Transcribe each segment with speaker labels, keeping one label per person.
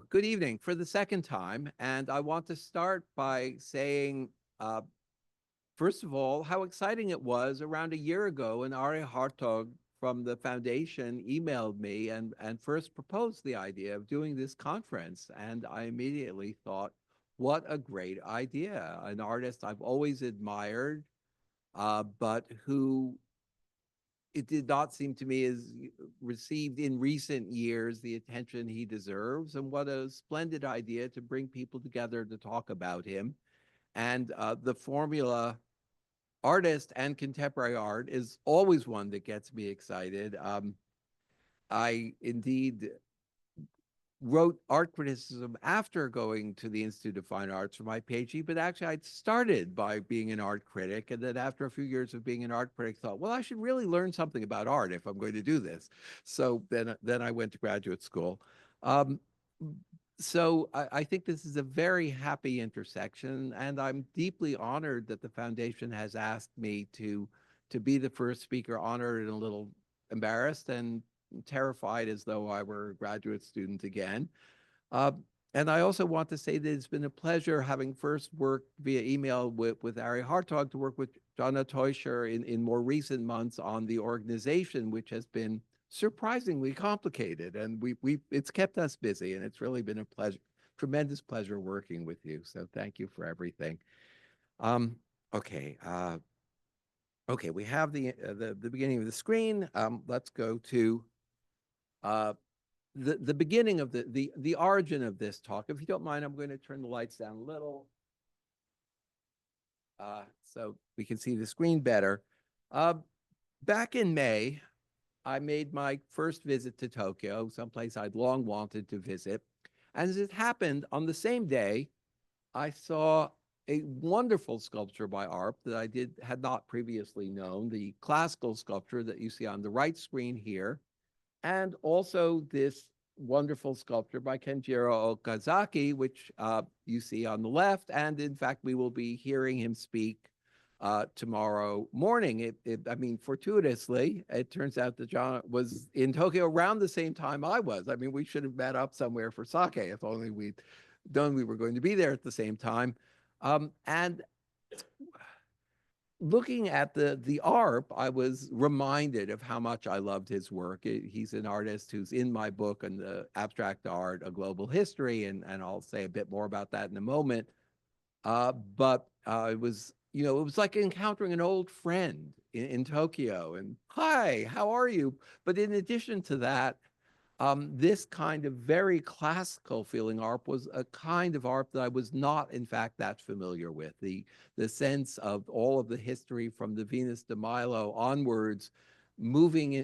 Speaker 1: good evening for the second time. And I want to start by saying, uh, first of all, how exciting it was around a year ago when Ari Hartog from the foundation emailed me and first proposed the idea of doing this conference. And I immediately thought, what a great idea. An artist I've always admired, but who it did not seem to me as received in recent years the attention he deserves. And what a splendid idea to bring people together to talk about him. And the formula artist and contemporary art is always one that gets me excited. I indeed wrote art criticism after going to the Institute of Fine Arts for my PhD, but actually I started by being an art critic. And then after a few years of being an art critic, thought, well, I should really learn something about art if I'm going to do this. So then I went to graduate school. Um, so I think this is a very happy intersection, and I'm deeply honored that the foundation has asked me to be the first speaker, honored and a little embarrassed and terrified as though I were a graduate student again. Uh, and I also want to say that it's been a pleasure having first worked via email with Ari Hartog to work with Jana Teuscher in more recent months on the organization, which has been surprisingly complicated. And it's kept us busy, and it's really been a pleasure, tremendous pleasure working with you. So thank you for everything. Um, okay. Okay, we have the beginning of the screen. Let's go to uh, the beginning of the origin of this talk. If you don't mind, I'm going to turn the lights down a little so we can see the screen better. Uh, Back in May, I made my first visit to Tokyo, someplace I'd long wanted to visit. And as it happened, on the same day, I saw a wonderful sculpture by Arp that I had not previously known, the classical sculpture that you see on the right screen here, and also this wonderful sculpture by Kenjiro Okazaki, which you see on the left. And in fact, we will be hearing him speak tomorrow morning. I mean, fortuitously, it turns out that John was in Tokyo around the same time I was. I mean, we should have met up somewhere for sake if only we'd known we were going to be there at the same time. And looking at the ARP, I was reminded of how much I loved his work. He's an artist who's in my book on the abstract art, a global history, and I'll say a bit more about that in a moment. But it was, it was like encountering an old friend in Tokyo. And hi, how are you? But in addition to that, this kind of very classical feeling ARP was a kind of ARP that I was not, in fact, that familiar with. The sense of all of the history from the Venus de Milo onwards,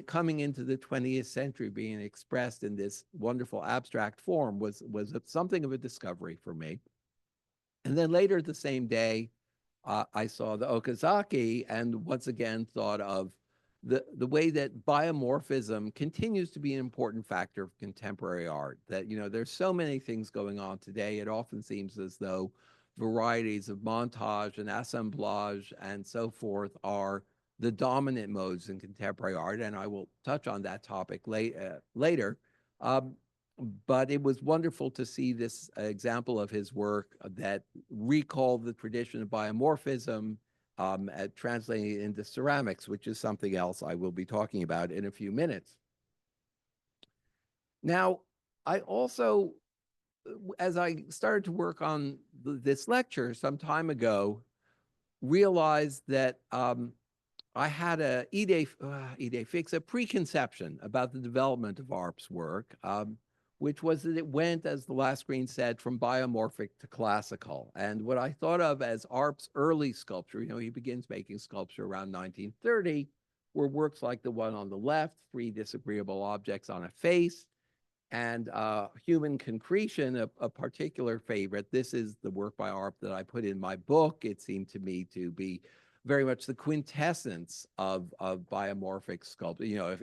Speaker 1: coming into the 20th century, being expressed in this wonderful abstract form was something of a discovery for me. And then later the same day, I saw the Okazaki and once again thought of the way that biomorphism continues to be an important factor of contemporary art. That, there's so many things going on today. It often seems as though varieties of montage and assemblage and so forth are the dominant modes in contemporary art. And I will touch on that topic later. Um, but it was wonderful to see this example of his work that recalled the tradition of biomorphism, translating it into ceramics, which is something else I will be talking about in a few minutes. Now, I also, as I started to work on this lecture some time ago, realized that I had a idée fixe, a preconception about the development of ARP's work, which was that it went, as the last screen said, from biomorphic to classical. And what I thought of as ARP's early sculpture, he begins making sculpture around 1930, were works like the one on the left, Three Disagreeable Objects on a Face, and Human Concretion, a particular favorite. This is the work by ARP that I put in my book. It seemed to me to be very much the quintessence of biomorphic sculpture.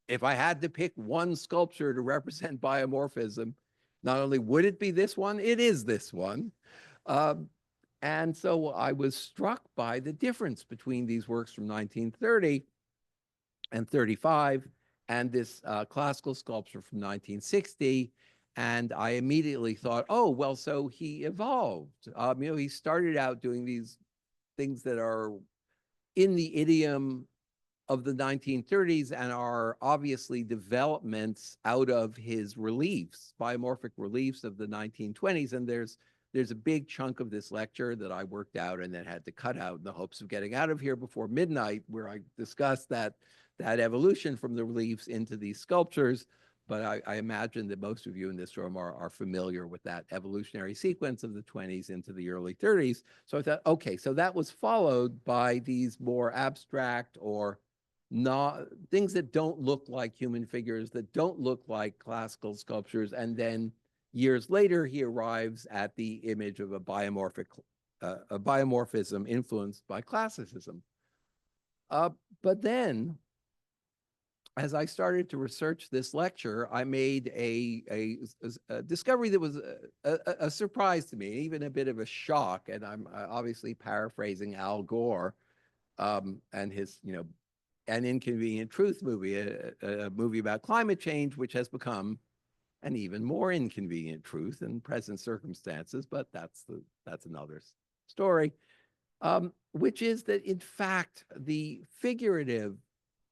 Speaker 1: If I had to pick one sculpture to represent biomorphism, not only would it be this one, it is this one. And so I was struck by the difference between these works from 1930 and 35 and this classical sculpture from 1960. And I immediately thought, oh, well, so he evolved. He started out doing these things that are in the idiom of the 1930s and are obviously developments out of his reliefs, biomorphic reliefs of the 1920s. And there's a big chunk of this lecture that I worked out and then had to cut out in the hopes of getting out of here before midnight, where I discussed that evolution from the reliefs into these sculptures. But I imagine that most of you in this room are familiar with that evolutionary sequence of the 20s into the early 30s. So I thought, okay, so that was followed by these more abstract or not things that don't look like human figures, that don't look like classical sculptures. And then years later, he arrives at the image of a biomorphism influenced by classicism. But then, as I started to research this lecture, I made a discovery that was a surprise to me, even a bit of a shock. And I'm obviously paraphrasing Al Gore and his, An Inconvenient Truth movie, a movie about climate change, which has become an even more inconvenient truth in present circumstances. But that's another story. Which is that in fact the figurative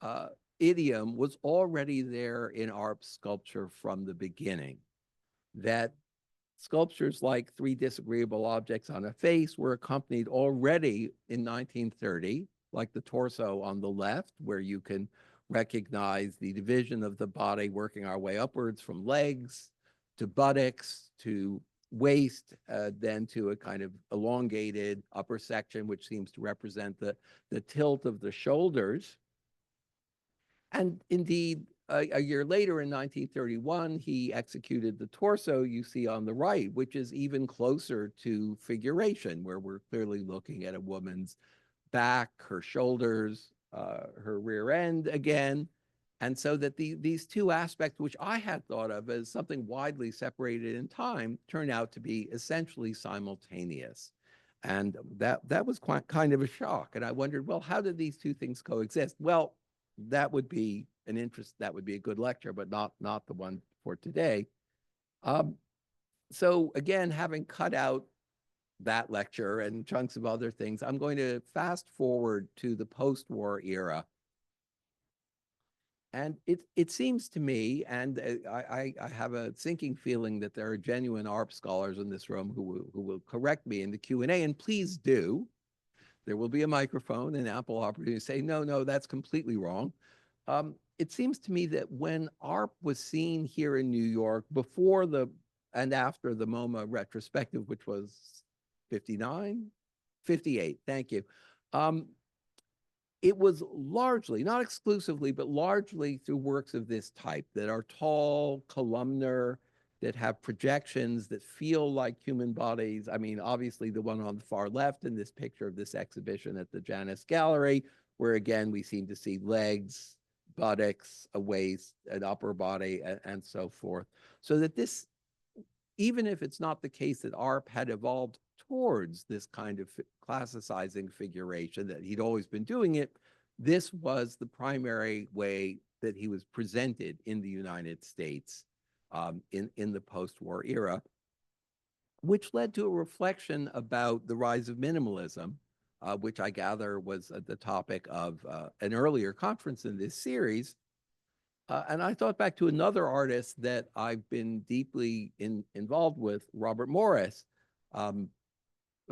Speaker 1: uh, idiom was already there in art sculpture from the beginning. That sculptures like Three Disagreeable Objects on a Face were accompanied already in 1930, like the torso on the left, where you can recognize the division of the body working our way upwards from legs to buttocks to waist, then to a kind of elongated upper section, which seems to represent the tilt of the shoulders. And indeed, a year later in 1931, he executed the torso you see on the right, which is even closer to figuration, where we're clearly looking at a woman's back, her shoulders, her rear end again. And so that these two aspects, which I had thought of as something widely separated in time, turn out to be essentially simultaneous. And that was quite kind of a shock. And I wondered, well, how did these two things coexist? Well, that would be that would be a good lecture, but not the one for today. Um, so again, having cut out that lecture and chunks of other things, I'm going to fast forward to the post-war era. And it seems to me, and I have a sinking feeling that there are genuine ARP scholars in this room who will correct me in the Q&A, and please do. There will be a microphone and ample opportunity to say, no, that's completely wrong. It seems to me that when ARP was seen here in New York before and after the MoMA retrospective, which was 59, 58, thank you. It was largely, not exclusively, but largely through works of this type that are tall, columnar, that have projections that feel like human bodies. I mean, obviously the one on the far left in this picture of this exhibition at the Janus Gallery, where again, we seem to see legs, buttocks, a waist, an upper body, and so forth. So that this, even if it's not the case that ARP had evolved towards this kind of classicizing figuration, that he'd always been doing it, this was the primary way that he was presented in the United States in the post-war era, which led to a reflection about the rise of minimalism, which I gather was the topic of an earlier conference in this series. And I thought back to another artist that I've been deeply involved with, Robert Morris,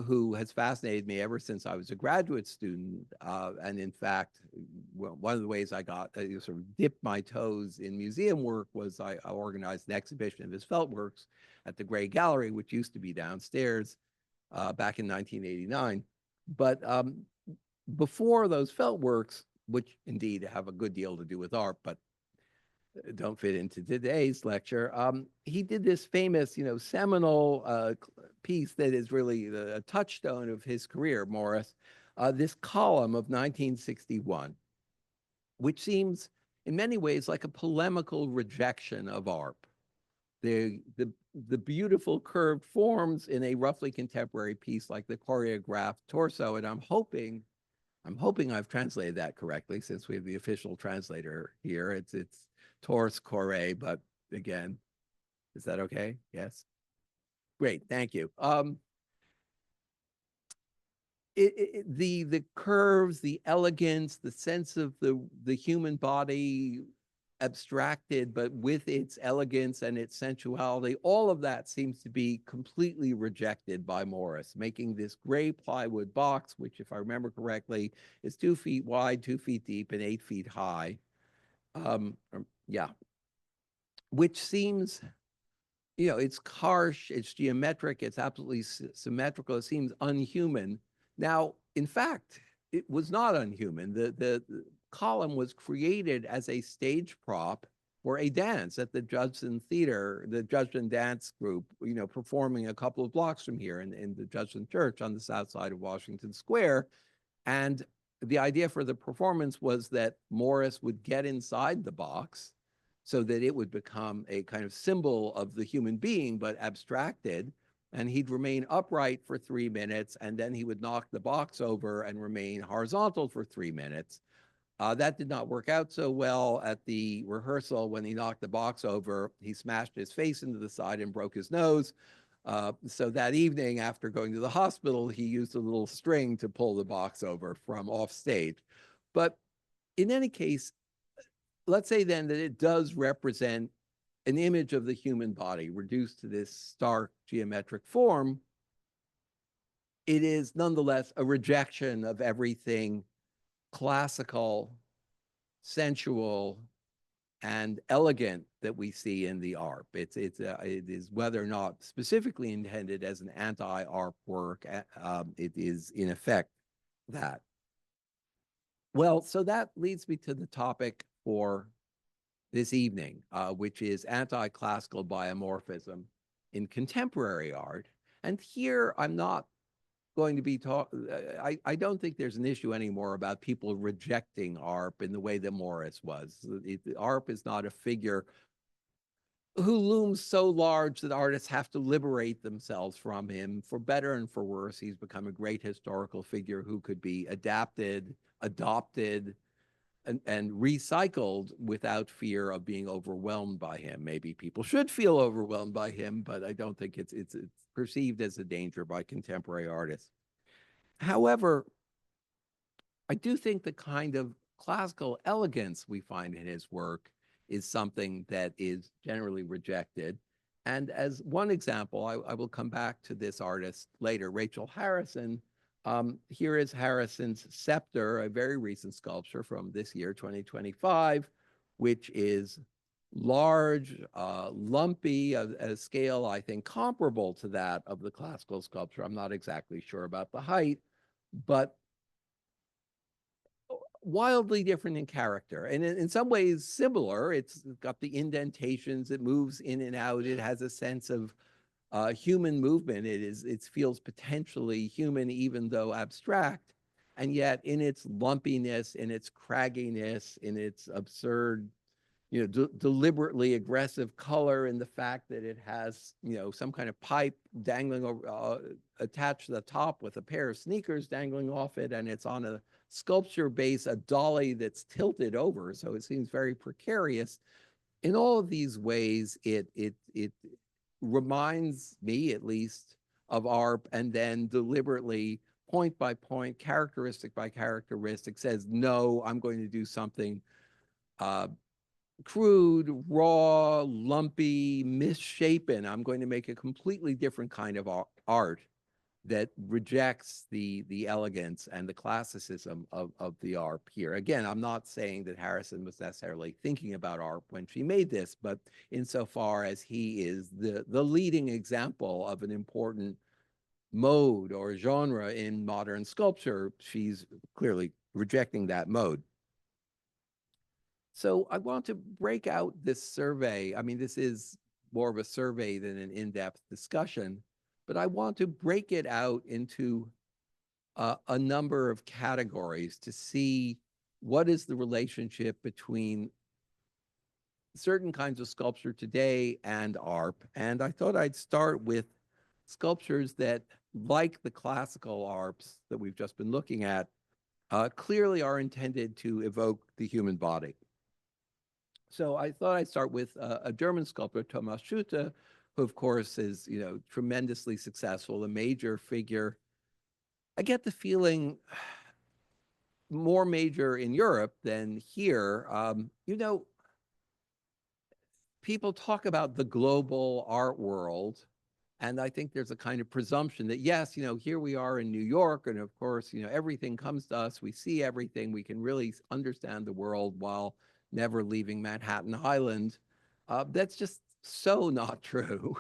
Speaker 1: who has fascinated me ever since I was a graduate student. And in fact, one of the ways I got sort of dipped my toes in museum work was I organized an exhibition of his felt works at the Gray Gallery, which used to be downstairs back in 1989. But before those felt works, which indeed have a good deal to do with art, but don't fit into today's lecture. He did this famous, seminal piece that is really a touchstone of his career, Morris, this column of 1961, which seems in many ways like a polemical rejection of art. The beautiful curved forms in a roughly contemporary piece like the choreographed torso, and I'm hoping I've translated that correctly, since we have the official translator here. It's torse core, but again, Is that okay? Yes. Great. Thank you. The curves, the elegance, the sense of the human body abstracted, but with its elegance and its sensuality, all of that seems to be completely rejected by Morris, making this gray plywood box, which, if I remember correctly, is 2 feet wide, 2 feet deep, and 8 feet high. Yeah, which seems, it's harsh, it's geometric, it's absolutely symmetrical, it seems unhuman. Now, in fact, it was not unhuman. The column was created as a stage prop for a dance at the Judson Theater, the Judson Dance Group, performing a couple of blocks from here in the Judson Church on the south side of Washington Square. And the idea for the performance was that Morris would get inside the box so that it would become a kind of symbol of the human being, but abstracted. And he'd remain upright for 3 minutes, and then he would knock the box over and remain horizontal for 3 minutes. That did not work out so well at the rehearsal. When he knocked the box over, he smashed his face into the side and broke his nose. So that evening, after going to the hospital, he used a little string to pull the box over from off stage. But in any case, let's say then that it does represent an image of the human body reduced to this stark geometric form. It is nonetheless a rejection of everything classical, sensual, and elegant that we see in the ARP. It is, whether or not specifically intended as an anti-ARP work, it is in effect that. Well, so that leads me to the topic for this evening, which is anti-classical biomorphism in contemporary art. And here I'm not going to be I don't think there's an issue anymore about people rejecting ARP in the way that Morris was. ARP is not a figure who looms so large that artists have to liberate themselves from him. For better and for worse, he's become a great historical figure who could be adapted, adopted, and recycled without fear of being overwhelmed by him. Maybe people should feel overwhelmed by him, but I don't think it's perceived as a danger by contemporary artists. However, I do think the kind of classical elegance we find in his work is something that is generally rejected. And as one example, I will come back to this artist later, Rachel Harrison. Here is Harrison's Scepter, a very recent sculpture from this year, 2025, which is large, lumpy, at a scale, I think, comparable to that of the classical sculpture. I'm not exactly sure about the height, but wildly different in character, and in some ways similar. It's got the indentations, it moves in and out, it has a sense of human movement. It feels potentially human, even though abstract, and yet in its lumpiness, in its cragginess, in its absurd, deliberately aggressive color, and the fact that it has, some kind of pipe dangling over, attached to the top with a pair of sneakers dangling off it, and it's on a sculpture base, a dolly that's tilted over, so it seems very precarious. In all of these ways, it reminds me, at least, of ARP, and then deliberately, point by point, characteristic by characteristic, says, no, I'm going to do something crude, raw, lumpy, misshapen. I'm going to make a completely different kind of art that rejects the elegance and the classicism of the ARP here. Again, I'm not saying that Harrison was necessarily thinking about ARP when she made this, but insofar as he is the leading example of an important mode or genre in modern sculpture, she's clearly rejecting that mode. So I want to break out this survey. I mean, this is more of a survey than an in-depth discussion, but I want to break it out into a number of categories to see what is the relationship between certain kinds of sculpture today and ARP. And I thought I'd start with sculptures that, like the classical ARPs that we've just been looking at, clearly are intended to evoke the human body. So I thought I'd start with a German sculptor, Thomas Schutte, who, of course, is tremendously successful, a major figure. I get the feeling more major in Europe than here. People talk about the global art world, and I think there's a kind of presumption that, yes, here we are in New York, and of course, everything comes to us. We see everything. We can really understand the world while never leaving Manhattan Island. That's just so not true.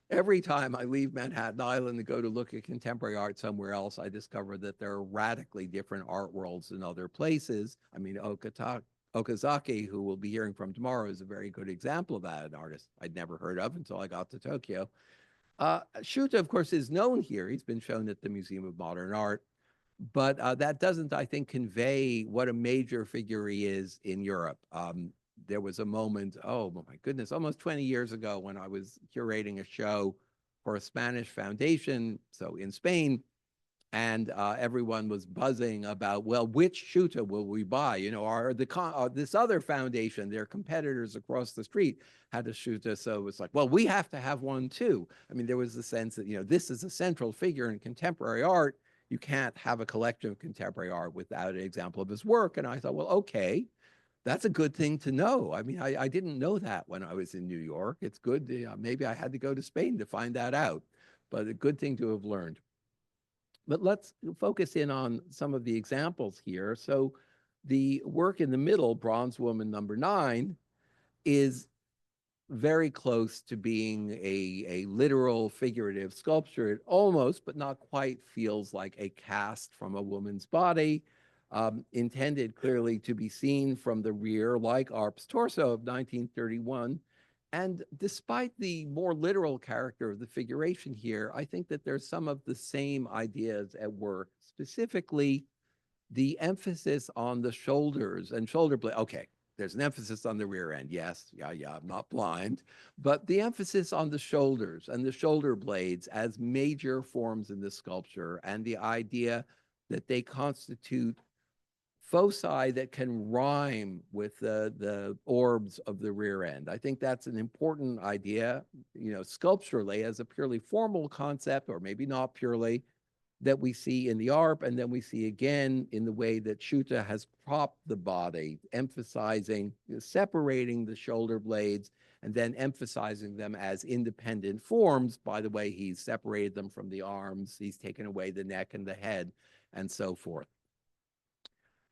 Speaker 1: Every time I leave Manhattan Island to go to look at contemporary art somewhere else, I discover that there are radically different art worlds in other places. I mean, Okazaki, who we'll be hearing from tomorrow, is a very good example of that, an artist I'd never heard of until I got to Tokyo. Schutte, of course, is known here. He's been shown at the Museum of Modern Art, but that doesn't, I think, convey what a major figure he is in Europe. There was a moment, oh my goodness, almost 20 years ago when I was curating a show for a Spanish foundation, so in Spain, and everyone was buzzing about, well, which Schutte will we buy? This other foundation, their competitors across the street had a Schutte, so it's like, well, we have to have one too. I mean, there was the sense that this is a central figure in contemporary art. You can't have a collection of contemporary art without an example of his work. And I thought, well, okay, that's a good thing to know. I mean, I didn't know that when I was in New York. It's good. Maybe I had to go to Spain to find that out, but a good thing to have learned. But let's focus in on some of the examples here. So the work in the middle, Bronze Woman #9, is very close to being a literal figurative sculpture. It almost, but not quite, feels like a cast from a woman's body, intended clearly to be seen from the rear, like Arp's torso of 1931. And despite the more literal character of the figuration here, I think that there's some of the same ideas at work, specifically the emphasis on the shoulders and shoulder blade. Okay, there's an emphasis on the rear end. Yes, yeah, I'm not blind. But the emphasis on the shoulders and the shoulder blades as major forms in the sculpture, and the idea that they constitute foci that can rhyme with the orbs of the rear end. I think that's an important idea, sculpturally, as a purely formal concept, or maybe not purely, that we see in the ARP, and then we see again in the way that Schutte has propped the body, emphasizing, separating the shoulder blades, and then emphasizing them as independent forms. By the way, he's separated them from the arms, he's taken away the neck and the head, and so forth.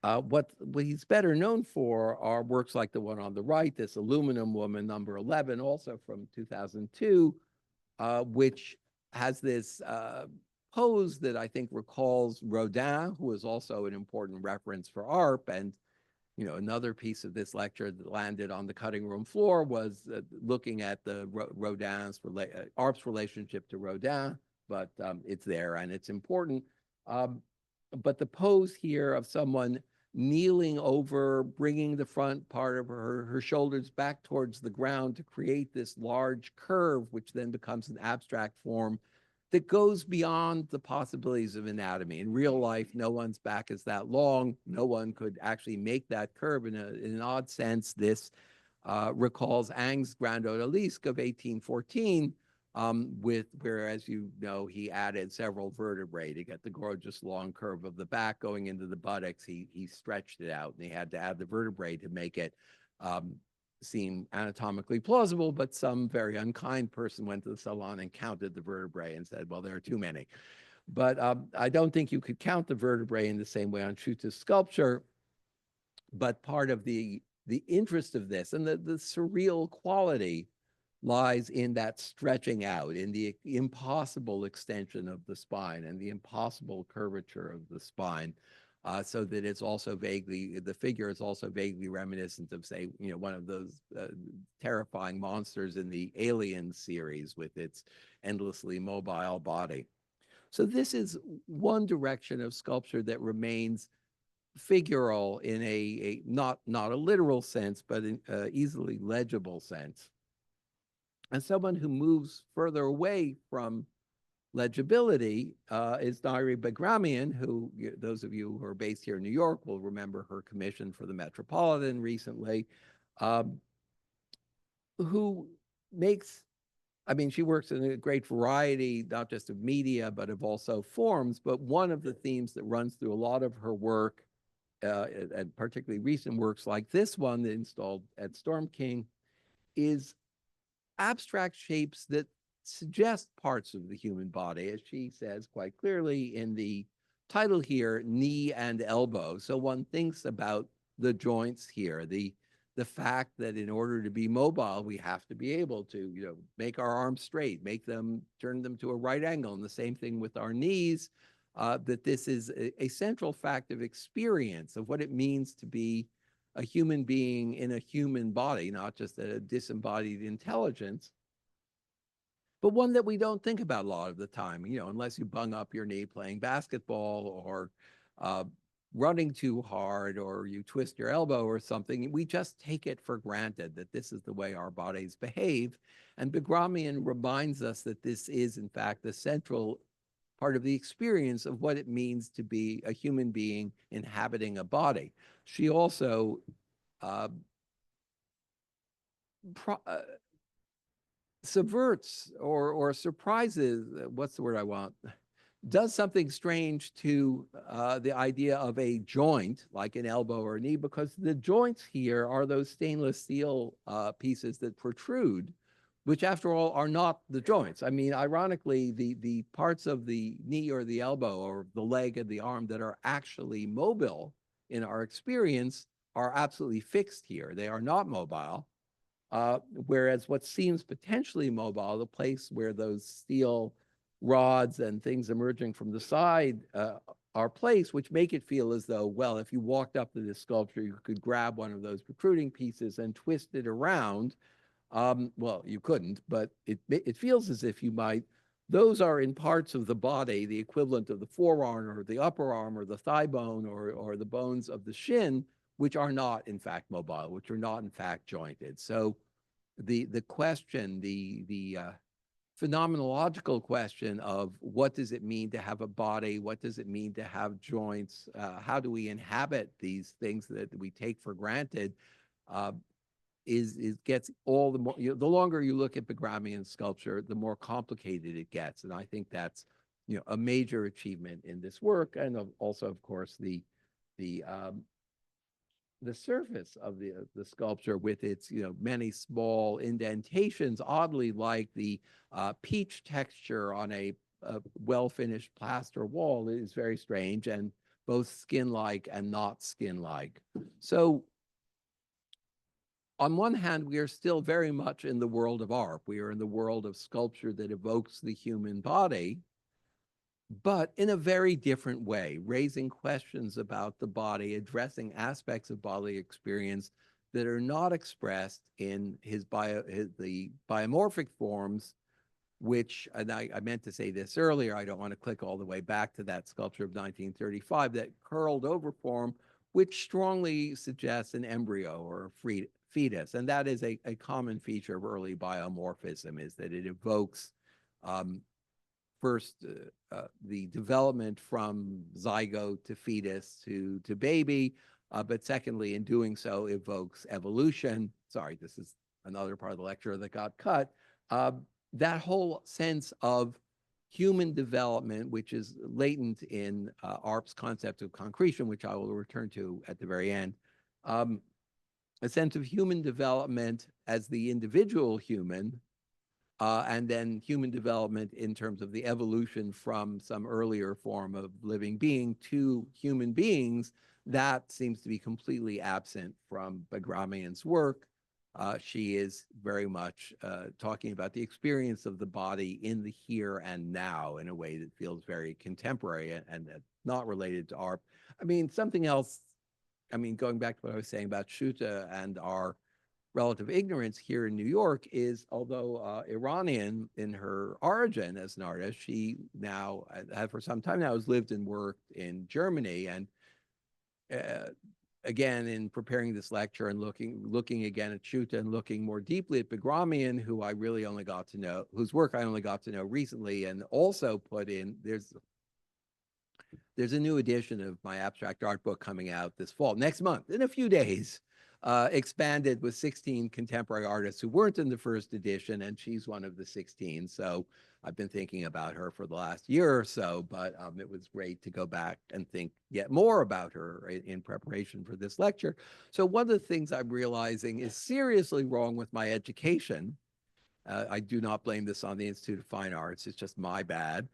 Speaker 1: What he's better known for are works like the one on the right, this Aluminum Woman #11, also from 2002, which has this pose that I think recalls Rodin, who is also an important reference for ARP. And another piece of this lecture that landed on the cutting room floor was looking at the ARP's relationship to Rodin, but it's there and it's important. But the pose here of someone kneeling over, bringing the front part of her shoulders back towards the ground to create this large curve, which then becomes an abstract form that goes beyond the possibilities of anatomy. In real life, no one's back is that long. No one could actually make that curve. In an odd sense, this recalls Ingres' Grand Odalisque of 1814, where, as you know, he added several vertebrae to get the gorgeous long curve of the back going into the buttocks. He stretched it out, and he had to add the vertebrae to make it seem anatomically plausible. But some very unkind person went to the salon and counted the vertebrae and said, well, there are too many. But I don't think you could count the vertebrae in the same way on Schutte's sculpture. But part of the interest of this and the surreal quality lies in that stretching out, in the impossible extension of the spine and the impossible curvature of the spine, so that it's also vaguely, the figure is also vaguely reminiscent of, say, one of those terrifying monsters in the Alien series with its endlessly mobile body. So this is one direction of sculpture that remains figural in a not a literal sense, but an easily legible sense. And someone who moves further away from legibility is Nairi Bagramian, who, those of you who are based here in New York will remember her commission for the Metropolitan recently. who makes, I mean, she works in a great variety, not just of media, but of also forms. But one of the themes that runs through a lot of her work, and particularly recent works like this one that installed at Storm King, is abstract shapes that suggest parts of the human body, as she says quite clearly in the title here, knee and elbow. So one thinks about the joints here, the fact that in order to be mobile, we have to be able to, make our arms straight, make them, turn them to a right angle, and the same thing with our knees. That this is a central fact of experience of what it means to be a human being in a human body, not just a disembodied intelligence, but one that we don't think about a lot of the time, unless you bung up your knee playing basketball or uh, running too hard or you twist your elbow or something. We just take it for granted that this is the way our bodies behave. And Begramian reminds us that this is, in fact, the central part of the experience of what it means to be a human being inhabiting a body. She also uh, pro- uh, subverts or surprises, what's the word I want? Does something strange to the idea of a joint, like an elbow or a knee, because the joints here are those stainless steel pieces that protrude, which after all are not the joints. I mean, ironically, the parts of the knee or the elbow or the leg and the arm that are actually mobile in our experience are absolutely fixed here. They are not mobile. Whereas what seems potentially mobile, the place where those steel rods and things emerging from the side are placed, which make it feel as though, well, if you walked up to this sculpture, you could grab one of those protruding pieces and twist it around. Well, you couldn't, but it feels as if you might. Those are in parts of the body, the equivalent of the forearm or the upper arm or the thigh bone or the bones of the shin, which are not in fact mobile, which are not in fact jointed. So the question, the phenomenological question of what does it mean to have a body? What does it mean to have joints? How do we inhabit these things that we take for granted? Uh, is gets all the more, the longer you look at Begramian sculpture, the more complicated it gets, and I think that's a major achievement in this work, and also of course the surface of the sculpture with its many small indentations, oddly like the peach texture on a well-finished plaster wall, is very strange and both skin-like and not skin-like. So on one hand, we are still very much in the world of art. We are in the world of sculpture that evokes the human body, but in a very different way, raising questions about the body, addressing aspects of bodily experience that are not expressed in the biomorphic forms, which, and I meant to say this earlier, I don't want to click all the way back to that sculpture of 1935, that curled over form, which strongly suggests an embryo or a fetus. And that is a common feature of early biomorphism, is that it evokes um, first the development from zygote to fetus to baby, but secondly, in doing so, evokes evolution. Sorry, this is another part of the lecture that got cut. That whole sense of human development, which is latent in Arp's concept of concretion, which I will return to at the very end, a sense of human development as the individual human, and then human development in terms of the evolution from some earlier form of living being to human beings, that seems to be completely absent from Begramian's work. She is very much talking about the experience of the body in the here and now in a way that feels very contemporary and not related to art. I mean, something else, I mean, going back to what I was saying about Shuta and our relative ignorance here in New York, is although Iranian in her origin as an artist, she now, for some time now, has lived and worked in Germany. And again, in preparing this lecture and looking again at Shuta and looking more deeply at Begramian, who I really only got to know, whose work I only got to know recently, and also put in, there's a new edition of my abstract art book coming out this fall, next month, in a few days, expanded with 16 contemporary artists who weren't in the first edition, and she's one of the 16. So I've been thinking about her for the last year or so, but it was great to go back and think yet more about her in preparation for this lecture. So one of the things I'm realizing is seriously wrong with my education. I do not blame this on the Institute of Fine Arts. It's just my bad.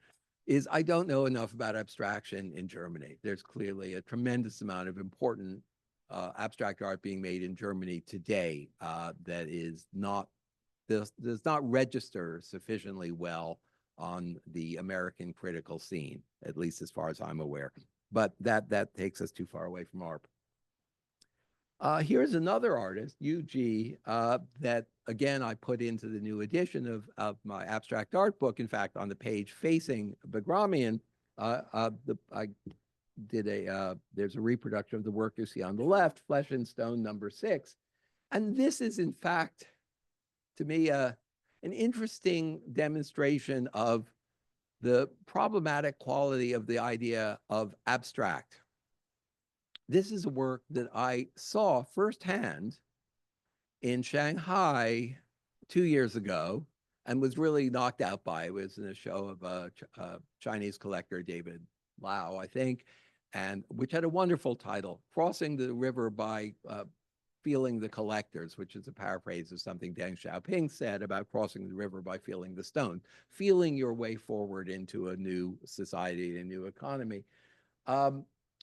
Speaker 1: Is I don't know enough about abstraction in Germany. There's clearly a tremendous amount of important abstract art being made in Germany today that is not does not register sufficiently well on the American critical scene, at least as far as I'm aware. But that takes us too far away from art. Here's another artist, UG, that again I put into the new edition of my abstract art book. In fact, on the page facing Bagramian, I did there's a reproduction of the work you see on the left, Flesh and Stone #6. And this is, in fact, to me, an interesting demonstration of the problematic quality of the idea of abstract. This is a work that I saw firsthand in Shanghai 2 years ago and was really knocked out by. It was in a show of a Chinese collector, David Lau, I think, and which had a wonderful title, Crossing the River by Feeling the Collectors, which is a paraphrase of something Deng Xiaoping said about crossing the river by feeling the stone, feeling your way forward into a new society, a new economy.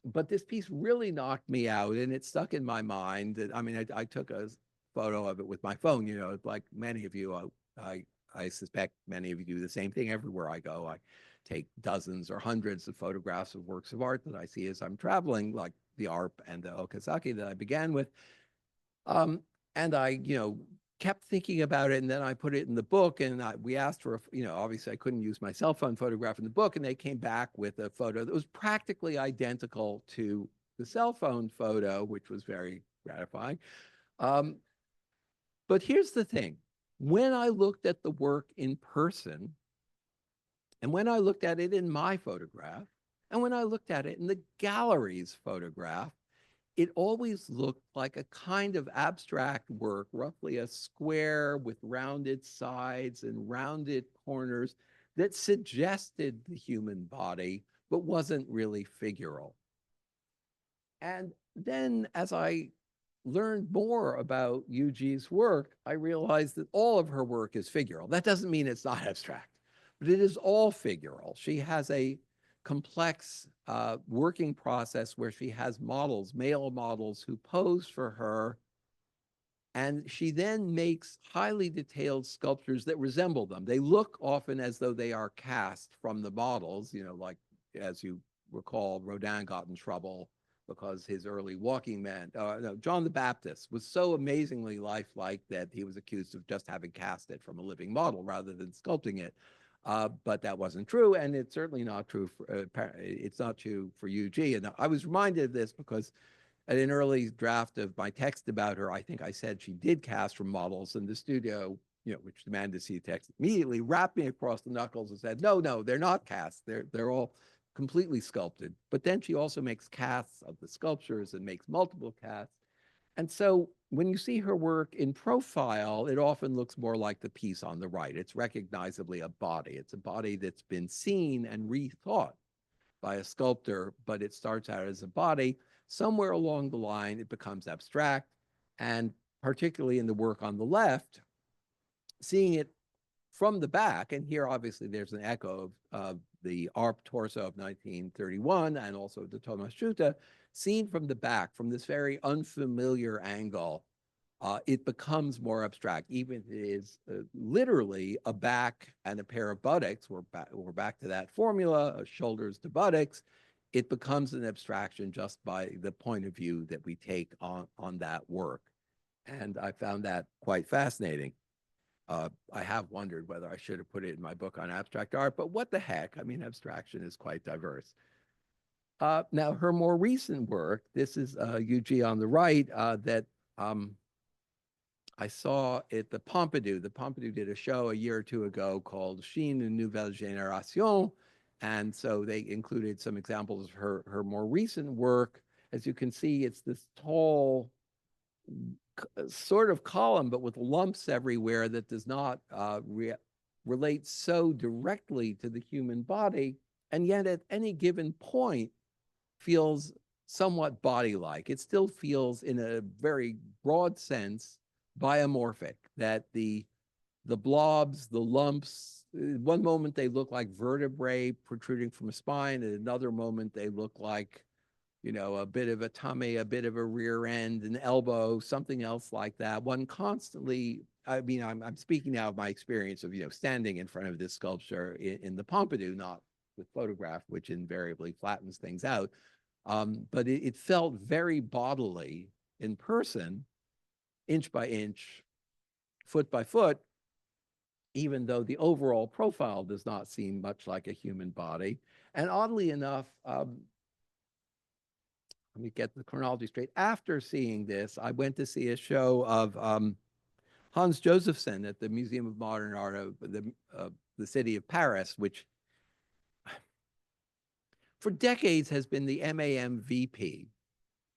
Speaker 1: But this piece really knocked me out, and it stuck in my mind. I mean, I took a photo of it with my phone, you know, like many of you. I suspect many of you do the same thing everywhere I go. I take dozens or hundreds of photographs of works of art that I see as I'm traveling, like the ARP and the Okazaki that I began with. And I, kept thinking about it, and then I put it in the book, and we asked for, obviously I couldn't use my cell phone photograph in the book, and they came back with a photo that was practically identical to the cell phone photo, which was very gratifying. But here's the thing. When I looked at the work in person, and when I looked at it in my photograph, and when I looked at it in the gallery's photograph, it always looked like a kind of abstract work, roughly a square with rounded sides and rounded corners that suggested the human body, but wasn't really figural. And then as I learned more about UG's work, I realized that all of her work is figural. That doesn't mean it's not abstract, but it is all figural. She has a complex working process where she has models, male models, who pose for her. And she then makes highly detailed sculptures that resemble them. They look often as though they are cast from the models, like as you recall, Rodin got in trouble because his early walking man, no, John the Baptist, was so amazingly lifelike that he was accused of just having cast it from a living model rather than sculpting it. But that wasn't true, and it's certainly not true for it's not true for UG. And I was reminded of this because at an early draft of my text about her, I think I said she did cast from models, and the studio, which demanded to see the text, immediately rapped me across the knuckles and said, no, they're not cast. They're all completely sculpted. But then she also makes casts of the sculptures and makes multiple casts. And so when you see her work in profile, it often looks more like the piece on the right. It's recognizably a body. It's a body that's been seen and rethought by a sculptor, but it starts out as a body. Somewhere along the line, it becomes abstract. And particularly in the work on the left, seeing it from the back, and here obviously there's an echo of the ARP torso of 1931 and also the Thomas Schutte, seen from the back, from this very unfamiliar angle, it becomes more abstract. Even if it is literally a back and a pair of buttocks, we're back to that formula, shoulders to buttocks, it becomes an abstraction just by the point of view that we take on that work. And I found that quite fascinating. I have wondered whether I should have put it in my book on abstract art, but what the heck? I mean, abstraction is quite diverse. Now, her more recent work, this is UG on the right, that I saw at the Pompidou. The Pompidou did a show a year or two ago called Chine, une nouvelle génération. And so they included some examples of her more recent work. As you can see, it's this tall sort of column, but with lumps everywhere that does not relate so directly to the human body, and yet at any given point feels somewhat body-like. It still feels, in a very broad sense, biomorphic. That the blobs, the lumps, one moment they look like vertebrae protruding from a spine, and another moment they look like, a bit of a tummy, a bit of a rear end, an elbow, something else like that. One constantly, I mean, I'm speaking now of my experience of, standing in front of this sculpture in the Pompidou, not with photograph, which invariably flattens things out. But it felt very bodily in person, inch by inch, foot by foot, even though the overall profile does not seem much like a human body. And oddly enough, let me get the chronology straight. After seeing this, I went to see a show of Hans Josephson at the Museum of Modern Art of the city of Paris, which for decades has been the MAMVP.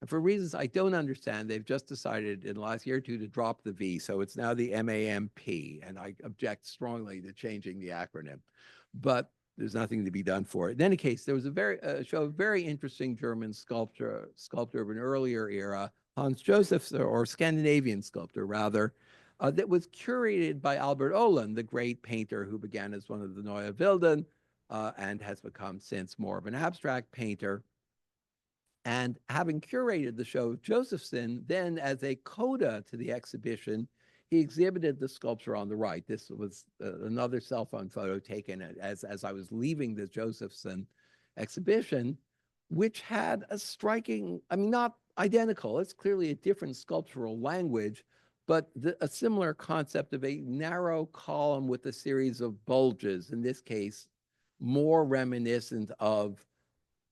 Speaker 1: And for reasons I don't understand, they've just decided in the last year or two to drop the V. So it's now the MAMP. And I object strongly to changing the acronym. But there's nothing to be done for it. In any case, there was a show of very interesting German sculptor of an earlier era, Hans Josephson, or Scandinavian sculptor rather, that was curated by Albert Oehlen, the great painter who began as one of the Neue Wilden and has become since more of an abstract painter. And having curated the show of Josephson, then as a coda to the exhibition, he exhibited the sculpture on the right. This was another cell phone photo taken as I was leaving the Josephson exhibition, which had a striking, I mean, not identical, it's clearly a different sculptural language, but a similar concept of a narrow column with a series of bulges, in this case, more reminiscent of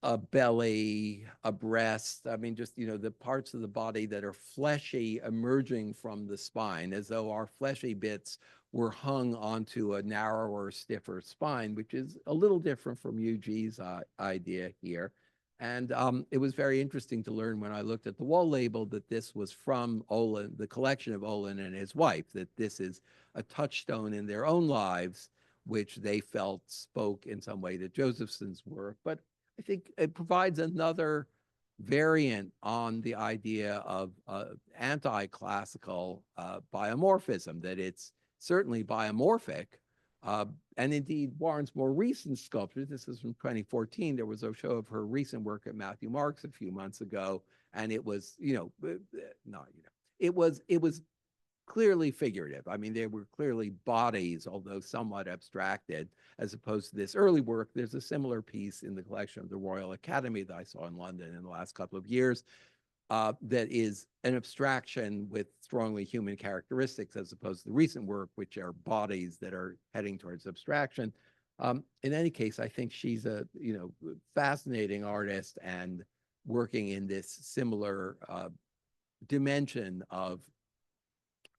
Speaker 1: a belly, a breast. I mean, just, the parts of the body that are fleshy emerging from the spine, as though our fleshy bits were hung onto a narrower, stiffer spine, which is a little different from UG's idea here. And it was very interesting to learn when I looked at the wall label that this was from Oehlen, the collection of Oehlen and his wife, that this is a touchstone in their own lives, which they felt spoke in some way to Josephson's work. But I think it provides another variant on the idea of anti-classical biomorphism, that it's certainly biomorphic, and indeed Warren's more recent sculptures. This is from 2014. There was a show of her recent work at Matthew Marks a few months ago, and it was, it was clearly figurative. I mean, they were clearly bodies, although somewhat abstracted, as opposed to this early work. There's a similar piece in the collection of the Royal Academy that I saw in London in the last couple of years that is an abstraction with strongly human characteristics, as opposed to the recent work, which are bodies that are heading towards abstraction. In any case, I think she's a fascinating artist and working in this similar dimension of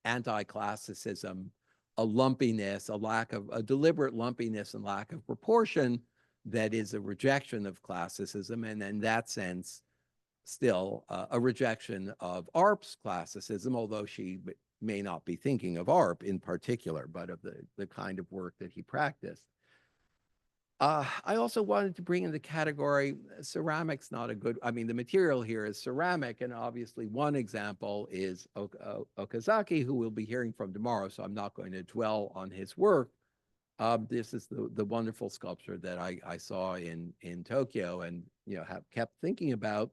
Speaker 1: anti-classicism, a lumpiness, a deliberate lumpiness and lack of proportion that is a rejection of classicism, and in that sense, still a rejection of Arp's classicism, although she may not be thinking of Arp in particular, but of the kind of work that he practiced. I also wanted to bring in the category, ceramic's not a good, I mean, the material here is ceramic, and obviously one example is Okazaki, who we'll be hearing from tomorrow, so I'm not going to dwell on his work. This is the wonderful sculpture that I saw in Tokyo and have kept thinking about.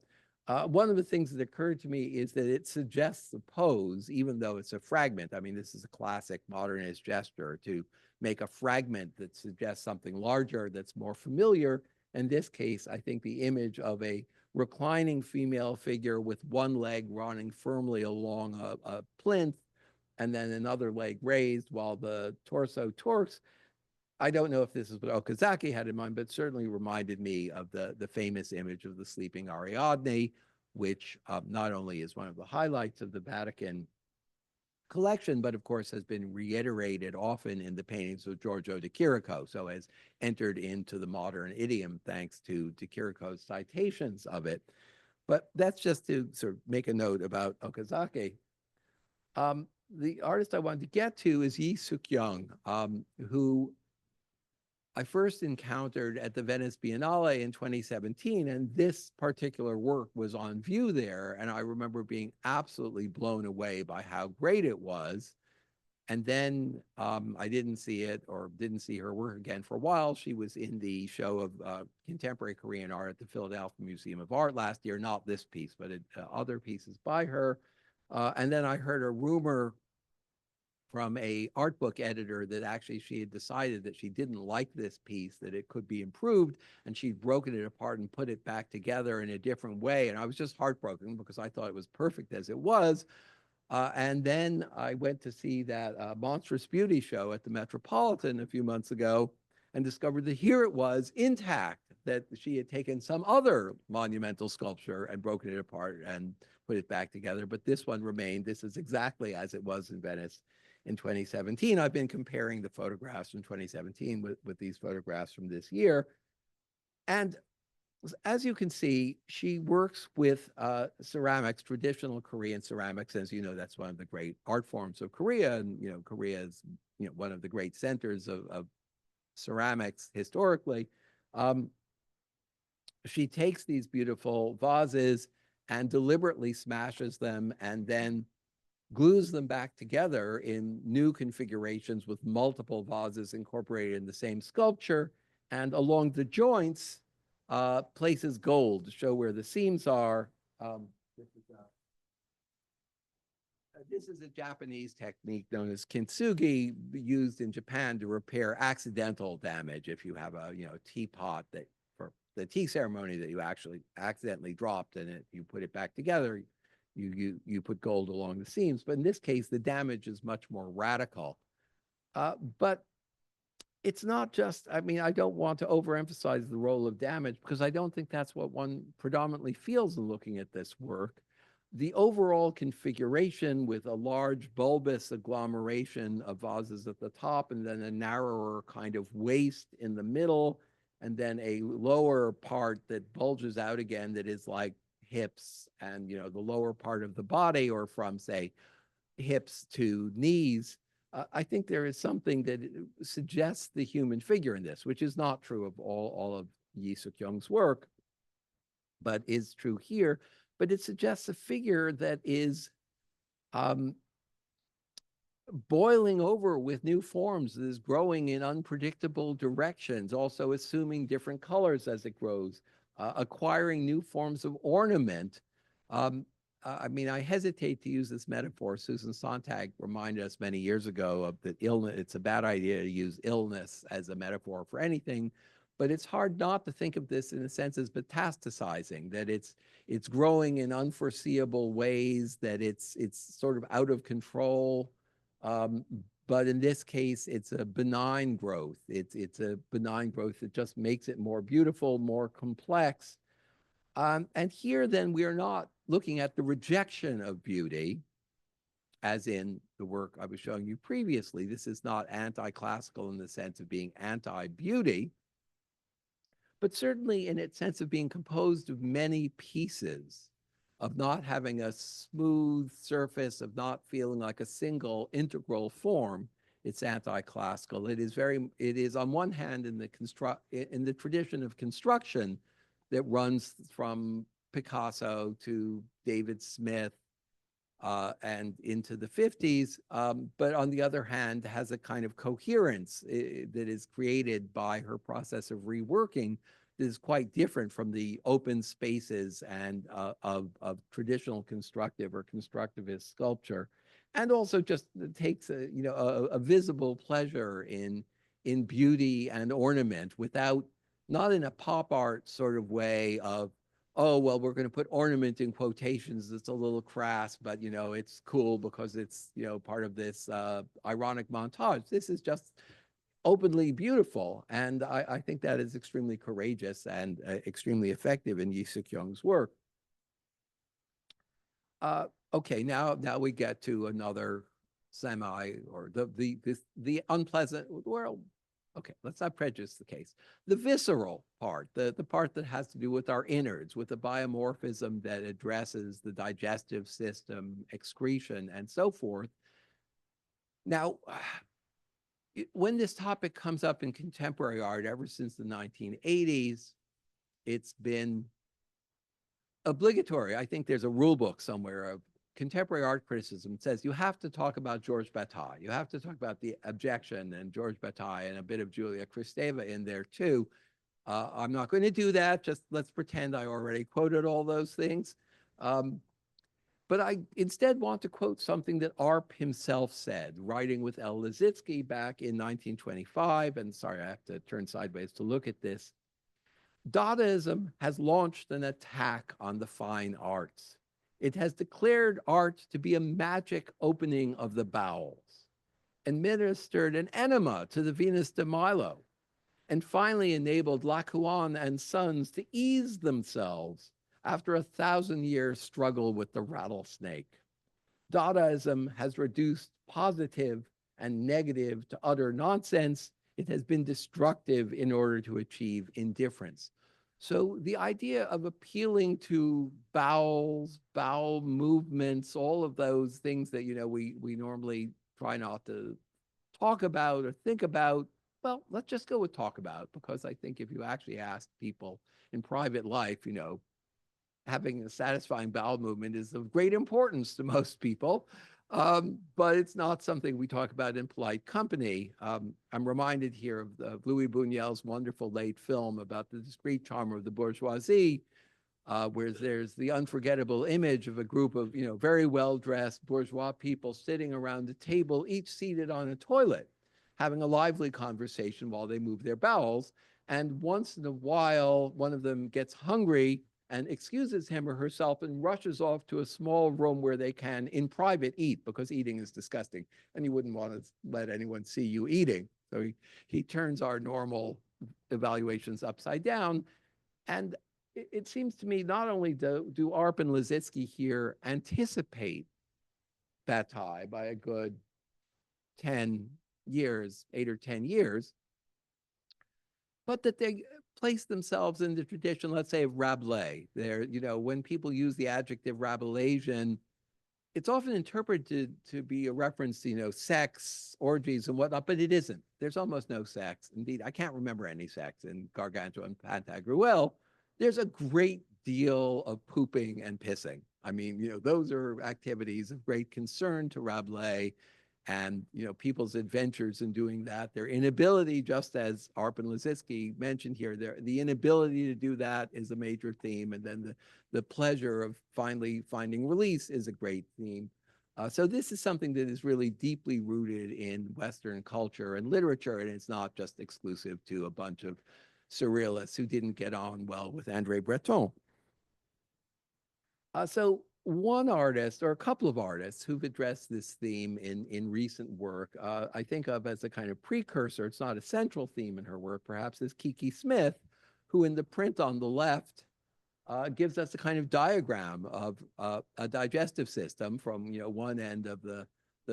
Speaker 1: One of the things that occurred to me is that it suggests a pose, even though it's a fragment. I mean, this is a classic modernist gesture to make a fragment that suggests something larger that's more familiar. In this case, I think the image of a reclining female figure with one leg running firmly along a plinth and then another leg raised while the torso torques. I don't know if this is what Okazaki had in mind, but certainly reminded me of the famous image of the sleeping Ariadne, which not only is one of the highlights of the Vatican collection, but of course has been reiterated often in the paintings of Giorgio de Chirico, so has entered into the modern idiom thanks to de Chirico's citations of it. But that's just to sort of make a note about Okazaki. The artist I wanted to get to is Yi Suk Young, who I first encountered at the Venice Biennale in 2017, and this particular work was on view there. And I remember being absolutely blown away by how great it was. And then I didn't see it or didn't see her work again for a while. She was in the show of contemporary Korean art at the Philadelphia Museum of Art last year, not this piece, but other pieces by her. And then I heard a rumor from a art book editor that actually she had decided that she didn't like this piece, that it could be improved, and she'd broken it apart and put it back together in a different way. And I was just heartbroken because I thought it was perfect as it was. And then I went to see that Monstrous Beauty show at the Metropolitan a few months ago and discovered that here it was intact, that she had taken some other monumental sculpture and broken it apart and put it back together. But this one remained. This is exactly as it was in Venice in 2017. I've been comparing the photographs from 2017 with these photographs from this year. And as you can see, she works with ceramics, traditional Korean ceramics. As you know, that's one of the great art forms of Korea. And, Korea is, one of the great centers of ceramics historically. Um, she takes these beautiful vases and deliberately smashes them and then glues them back together in new configurations with multiple vases incorporated in the same sculpture. And along the joints, places gold to show where the seams are. Um, this, is this is a Japanese technique known as kintsugi, used in Japan to repair accidental damage. If you have a teapot that for the tea ceremony that you actually accidentally dropped and you put it back together, you put gold along the seams. But in this case, the damage is much more radical. But it's not just, I mean, I don't want to overemphasize the role of damage because I don't think that's what one predominantly feels in looking at this work. The overall configuration with a large bulbous agglomeration of vases at the top and then a narrower kind of waist in the middle, and then a lower part that bulges out again that is like hips and, the lower part of the body, or from, say, hips to knees. I think there is something that suggests the human figure in this, which is not true of all of Yi Suk Young's work, but is true here. But it suggests a figure that is um, boiling over with new forms, that is growing in unpredictable directions, also assuming different colors as it grows, acquiring new forms of ornament. Um, I mean, I hesitate to use this metaphor. Susan Sontag reminded us many years ago of that illness. It's a bad idea to use illness as a metaphor for anything, but it's hard not to think of this in a sense as metastasizing, that it's growing in unforeseeable ways, that it's sort of out of control. Um, but in this case, it's a benign growth. It's a benign growth that just makes it more beautiful, more complex. And here, then, we are not looking at the rejection of beauty, as in the work I was showing you previously. This is not anti-classical in the sense of being anti-beauty, but certainly in its sense of being composed of many pieces, of not having a smooth surface, of not feeling like a single integral form. It's anti-classical. It is on one hand in the tradition of construction that runs from Picasso to David Smith and into the 50s, but on the other hand, has a kind of coherence that is created by her process of reworking that is quite different from the open spaces and of traditional constructive or constructivist sculpture, and also just takes a visible pleasure in beauty and ornament without, not in a pop art sort of way of, oh, well, we're going to put ornament in quotations. It's a little crass, but, it's cool because it's, part of this ironic montage. This is just openly beautiful. And I think that is extremely courageous and extremely effective in Yi Suk Young's work. Uh, okay, now we get to another semi, or the unpleasant, well, Okay, let's not prejudice the case. The visceral part, the part that has to do with our innards, with the biomorphism that addresses the digestive system, excretion, and so forth. Now, when this topic comes up in contemporary art ever since the 1980s, it's been obligatory. I think there's a rule book somewhere of contemporary art criticism that says you have to talk about Georges Bataille. You have to talk about the objection and Georges Bataille and a bit of Julia Kristeva in there too. I'm not going to do that. Just let's pretend I already quoted all those things. Um, but I instead want to quote something that Arp himself said, writing with L. Lissitzky back in 1925. And sorry, I have to turn sideways to look at this. Dadaism has launched an attack on the fine arts. It has declared art to be a magic opening of the bowels, administered an enema to the Venus de Milo, and finally enabled Lacan and Sons to ease themselves after 1,000-year struggle with the rattlesnake. Dadaism has reduced positive and negative to utter nonsense. It has been destructive in order to achieve indifference. So the idea of appealing to bowels, bowel movements, all of those things that we normally try not to talk about or think about, well, let's just go with talk about, because I think if you actually ask people in private life, having a satisfying bowel movement is of great importance to most people, but it's not something we talk about in polite company. I'm reminded here of Louis Buñuel's wonderful late film about the discreet charm of the bourgeoisie, where there's the unforgettable image of a group of very well-dressed bourgeois people sitting around a table, each seated on a toilet, having a lively conversation while they move their bowels. And once in a while, one of them gets hungry and excuses him or herself and rushes off to a small room where they can, in private, eat, because eating is disgusting. And you wouldn't want to let anyone see you eating. So he turns our normal evaluations upside down. And it seems to me not only do Arp and Lissitzky here anticipate Bataille by a good 10 years, 8 or 10 years, but that they place themselves in the tradition, let's say, of Rabelais. When people use the adjective Rabelaisian, it's often interpreted to be a reference to, sex, orgies, and whatnot, but it isn't. There's almost no sex. Indeed, I can't remember any sex in Gargantua and Pantagruel. There's a great deal of pooping and pissing. I mean, those are activities of great concern to Rabelais, and people's adventures in doing that, their inability, just as Arp and Lissitzky mentioned here, the inability to do that is a major theme, and then the pleasure of finally finding release is a great theme. So this is something that is really deeply rooted in Western culture and literature, and it's not just exclusive to a bunch of surrealists who didn't get on well with André Breton. So one artist, or a couple of artists who've addressed this theme in recent work, I think of as a kind of precursor, it's not a central theme in her work, perhaps, is Kiki Smith, who in the print on the left gives us a kind of diagram of a digestive system from one end of the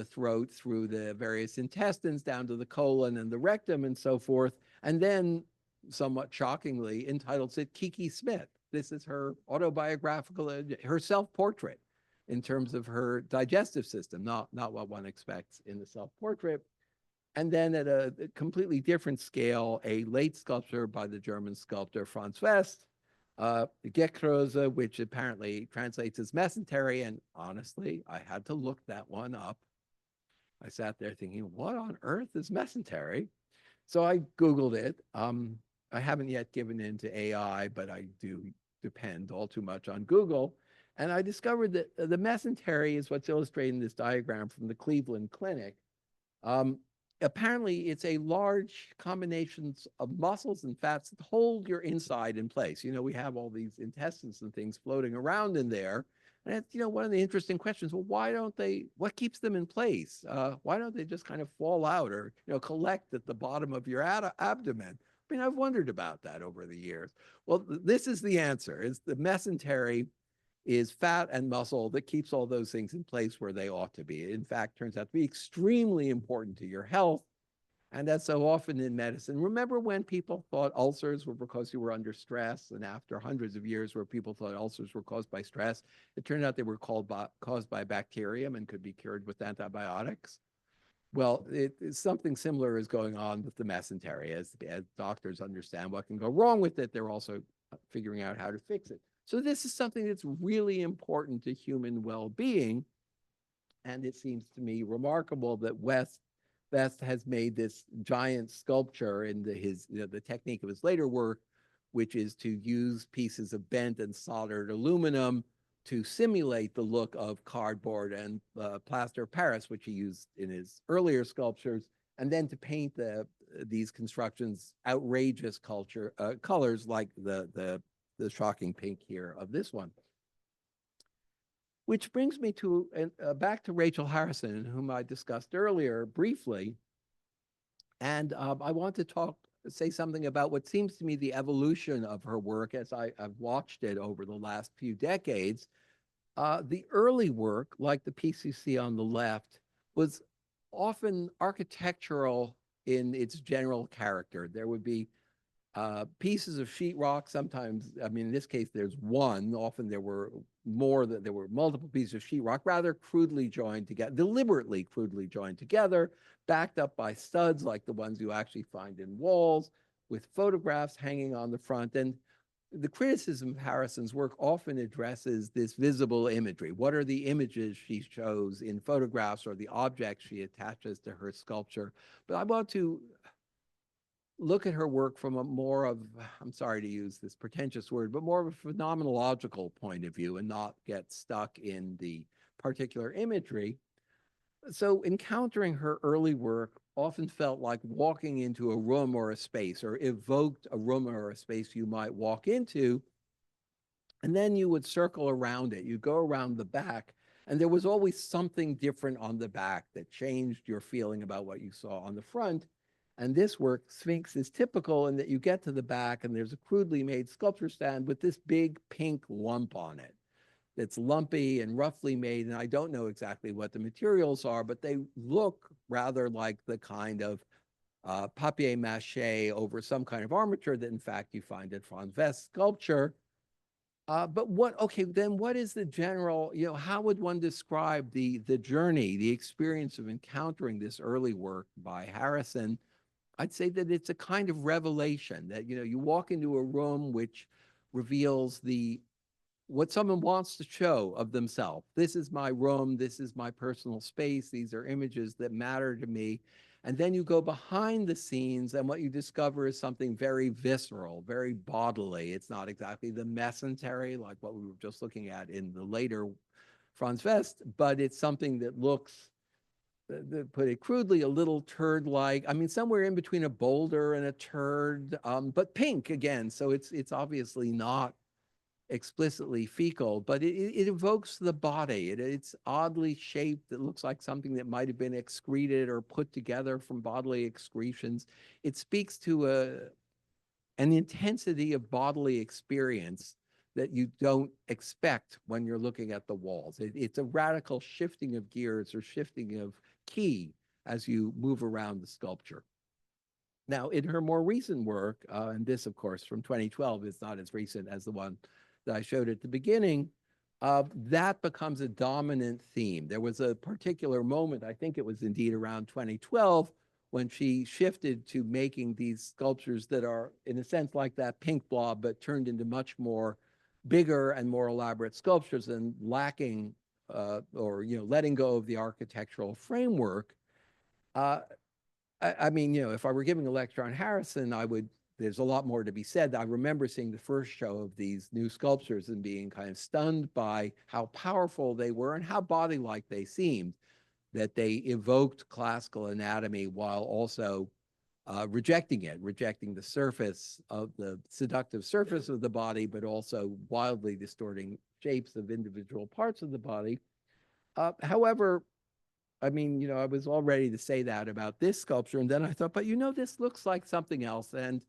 Speaker 1: throat through the various intestines down to the colon and the rectum and so forth, and then somewhat shockingly entitles it Kiki Smith. This is her autobiographical, her self-portrait in terms of her digestive system, not what one expects in the self-portrait. And then at a completely different scale, a late sculpture by the German sculptor Franz West, Gekrose, which apparently translates as mesentery. And honestly, I had to look that one up. I sat there thinking, what on earth is mesentery? So I Googled it. I haven't yet given in to AI, but I do depend all too much on Google. And I discovered that the mesentery is what's illustrated in this diagram from the Cleveland Clinic. Apparently, it's a large combination of muscles and fats that hold your inside in place. We have all these intestines and things floating around in there. And it's, one of the interesting questions, well, what keeps them in place? Why don't they just kind of fall out or, collect at the bottom of your abdomen? I mean, I've wondered about that over the years. Well, this is the answer. It's the mesentery is fat and muscle that keeps all those things in place where they ought to be. In fact, turns out to be extremely important to your health. And that's so often in medicine. Remember when people thought ulcers were because you were under stress? And after hundreds of years where people thought ulcers were caused by stress, it turned out they were caused by bacterium and could be cured with antibiotics. Well, something similar is going on with the mesentery. As doctors understand what can go wrong with it, they're also figuring out how to fix it. So this is something that's really important to human well-being. And it seems to me remarkable that West has made this giant sculpture in the technique of his later work, which is to use pieces of bent and soldered aluminum to simulate the look of cardboard and plaster of Paris, which he used in his earlier sculptures, and then to paint these constructions outrageous colors like the shocking pink here of this one. Which brings me to back to Rachel Harrison, whom I discussed earlier briefly. And I want to say something about what seems to me the evolution of her work as I've watched it over the last few decades. The early work, like the piece you see on the left, was often architectural in its general character. There would be pieces of sheetrock. Sometimes, I mean, in this case, there's one. Often there were there were multiple pieces of sheetrock, rather crudely joined together, deliberately crudely joined together, backed up by studs like the ones you actually find in walls, with photographs hanging on the front. And the criticism of Harrison's work often addresses this visible imagery. What are the images she shows in photographs or the objects she attaches to her sculpture? But I want to look at her work from a more of, I'm sorry to use this pretentious word, but more of a phenomenological point of view and not get stuck in the particular imagery. So encountering her early work often felt like walking into a room or a space, or evoked a room or a space you might walk into, and then you would circle around it. You'd go around the back, and there was always something different on the back that changed your feeling about what you saw on the front. And this work, Sphinx, is typical in that you get to the back and there's a crudely made sculpture stand with this big pink lump on it that's lumpy and roughly made. And I don't know exactly what the materials are, but they look rather like the kind of papier mache over some kind of armature that in fact you find at Franz West's sculpture. Okay, then what is the general, how would one describe the journey, the experience of encountering this early work by Harrison? I'd say that it's a kind of revelation that, you walk into a room which reveals what someone wants to show of themselves. This is my room. This is my personal space. These are images that matter to me. And then you go behind the scenes, and what you discover is something very visceral, very bodily. It's not exactly the mesentery like what we were just looking at in the later Franz West, but it's something that looks, to put it crudely, a little turd-like. I mean, somewhere in between a boulder and a turd, but pink again. So it's obviously not explicitly fecal, but it evokes the body. It's oddly shaped. It looks like something that might have been excreted or put together from bodily excretions. It speaks to an intensity of bodily experience that you don't expect when you're looking at the walls. It's a radical shifting of gears or shifting of key as you move around the sculpture. Now, in her more recent work, and this, of course, from 2012 is not as recent as the one that I showed at the beginning, that becomes a dominant theme. There was a particular moment, I think it was indeed around 2012, when she shifted to making these sculptures that are, in a sense, like that pink blob, but turned into much more bigger and more elaborate sculptures and lacking or letting go of the architectural framework. I mean, if I were giving a lecture on Harrison, there's a lot more to be said. I remember seeing the first show of these new sculptures and being kind of stunned by how powerful they were and how body-like they seemed, that they evoked classical anatomy while also rejecting the surface of the seductive surface of the body, but also wildly distorting shapes of individual parts of the body. However, I mean, I was all ready to say that about this sculpture. And then I thought, but this looks like something else. And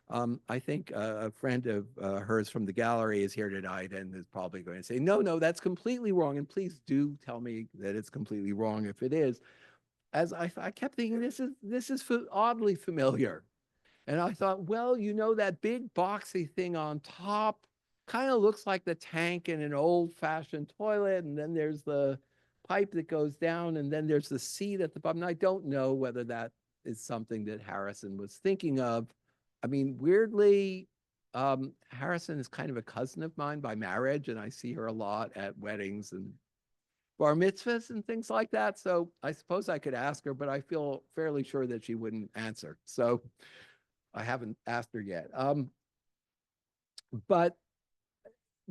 Speaker 1: I think a friend of hers from the gallery is here tonight and is probably going to say, no, that's completely wrong. And please do tell me that it's completely wrong if it is. as I kept thinking, this is oddly familiar. And I thought, well, you know, that big boxy thing on top kind of looks like the tank in an old-fashioned toilet, and then there's the pipe that goes down, and then there's the seat at the bottom. I don't know whether that is something that Harrison was thinking of. I mean, weirdly, Harrison is kind of a cousin of mine by marriage, and I see her a lot at weddings and bar mitzvahs and things like that. So I suppose I could ask her, but I feel fairly sure that she wouldn't answer. So I haven't asked her yet. But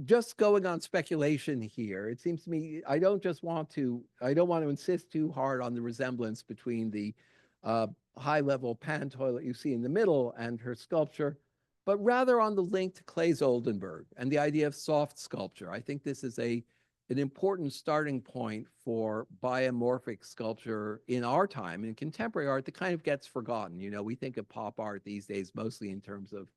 Speaker 1: just going on speculation here, it seems to me I don't want to insist too hard on the resemblance between the high level pan toilet you see in the middle and her sculpture, but rather on the link to Claes Oldenburg and the idea of soft sculpture. I think this is an important starting point for biomorphic sculpture in our time, in contemporary art, that kind of gets forgotten. You know, we think of pop art these days mostly in terms of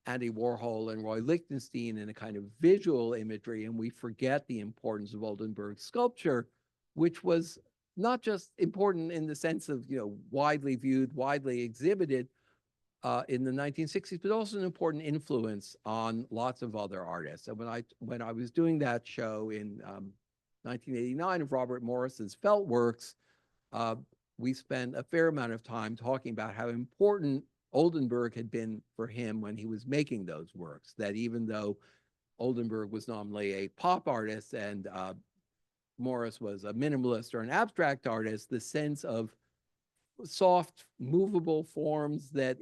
Speaker 1: Andy Warhol and Roy Lichtenstein and a kind of visual imagery, and we forget the importance of Oldenburg's sculpture, which was not just important in the sense of, you know, widely viewed, widely exhibited in the 1960s, but also an important influence on lots of other artists. And when I was doing that show in 1989 of Robert Morris's Felt Works, uh, we spent a fair amount of time talking about how important Oldenburg had been for him when he was making those works. That even though Oldenburg was nominally a pop artist and Morris was a minimalist or an abstract artist, the sense of soft, movable forms that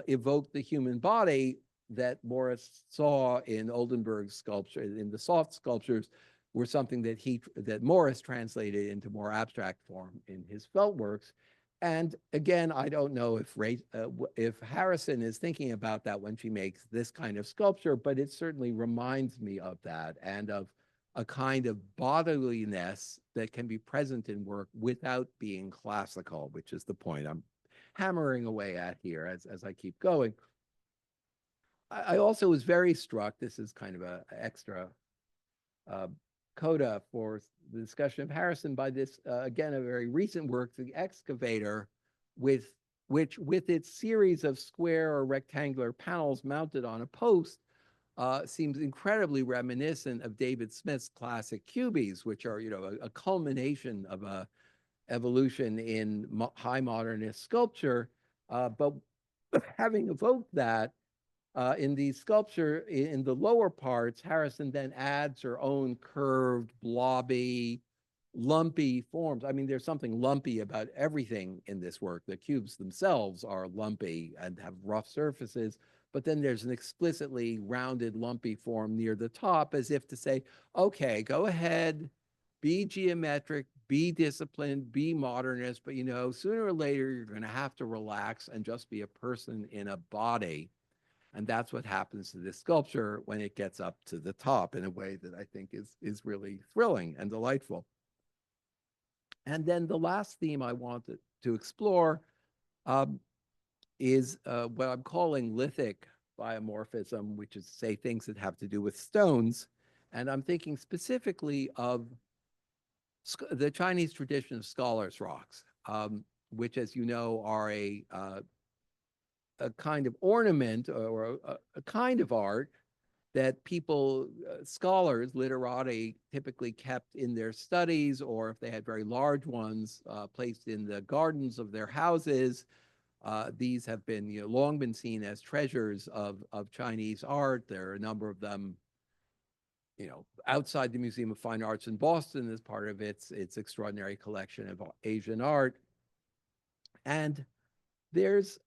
Speaker 1: evoke the human body that Morris saw in Oldenburg's sculpture, in the soft sculptures, were something that Morris translated into more abstract form in his felt works. And again, I don't know if Harrison is thinking about that when she makes this kind of sculpture, but it certainly reminds me of that and of a kind of bodiliness that can be present in work without being classical, which is the point I'm hammering away at here as I keep going. I also was very struck, this is kind of an extra uh, coda for the discussion of Harrison, by this, again, a very recent work, The Excavator, with with its series of square or rectangular panels mounted on a post, seems incredibly reminiscent of David Smith's classic cubies, which are, you know, a culmination of a evolution in high modernist sculpture. But having evoked that, in the sculpture, in the lower parts, Harrison then adds her own curved, blobby, lumpy forms. I mean, there's something lumpy about everything in this work. The cubes themselves are lumpy and have rough surfaces, but then there's an explicitly rounded, lumpy form near the top, as if to say, okay, go ahead, be geometric, be disciplined, be modernist, but, you know, sooner or later, you're going to have to relax and just be a person in a body. And that's what happens to this sculpture when it gets up to the top in a way that I think is really thrilling and delightful. And then the last theme I wanted to explore um, is what I'm calling lithic biomorphism, which is to say things that have to do with stones. And I'm thinking specifically of the Chinese tradition of scholars' rocks, which, as you know, are a kind of ornament or a kind of art that people, scholars, literati, typically kept in their studies, or if they had very large ones, placed in the gardens of their houses. These have been, you know, long been seen as treasures of Chinese art. There are a number of them, you know, outside the Museum of Fine Arts in Boston as part of its extraordinary collection of Asian art. And there's,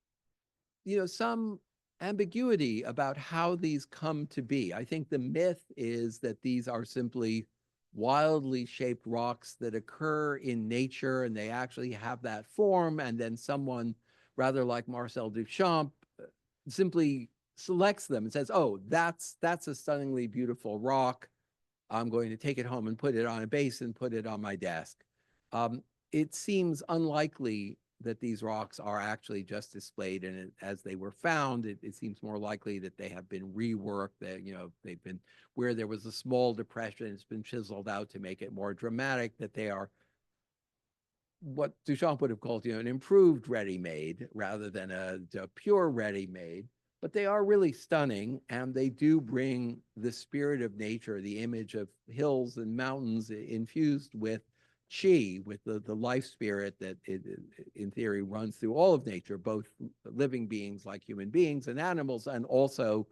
Speaker 1: you know, some ambiguity about how these come to be. I think the myth is that these are simply wildly shaped rocks that occur in nature and they actually have that form, and then someone, rather like Marcel Duchamp, simply selects them and says, oh, that's a stunningly beautiful rock. I'm going to take it home and put it on a base and put it on my desk. It seems unlikely that these rocks are actually just displayed in it as they were found. It seems more likely that they have been reworked, that, you know, they've been, where there was a small depression, it's been chiseled out to make it more dramatic, that they are what Duchamp would have called, an improved ready-made rather than a pure ready-made. But they are really stunning, and they do bring the spirit of nature, the image of hills and mountains infused with chi, with the life spirit that in theory runs through all of nature, both living beings like human beings and animals, and also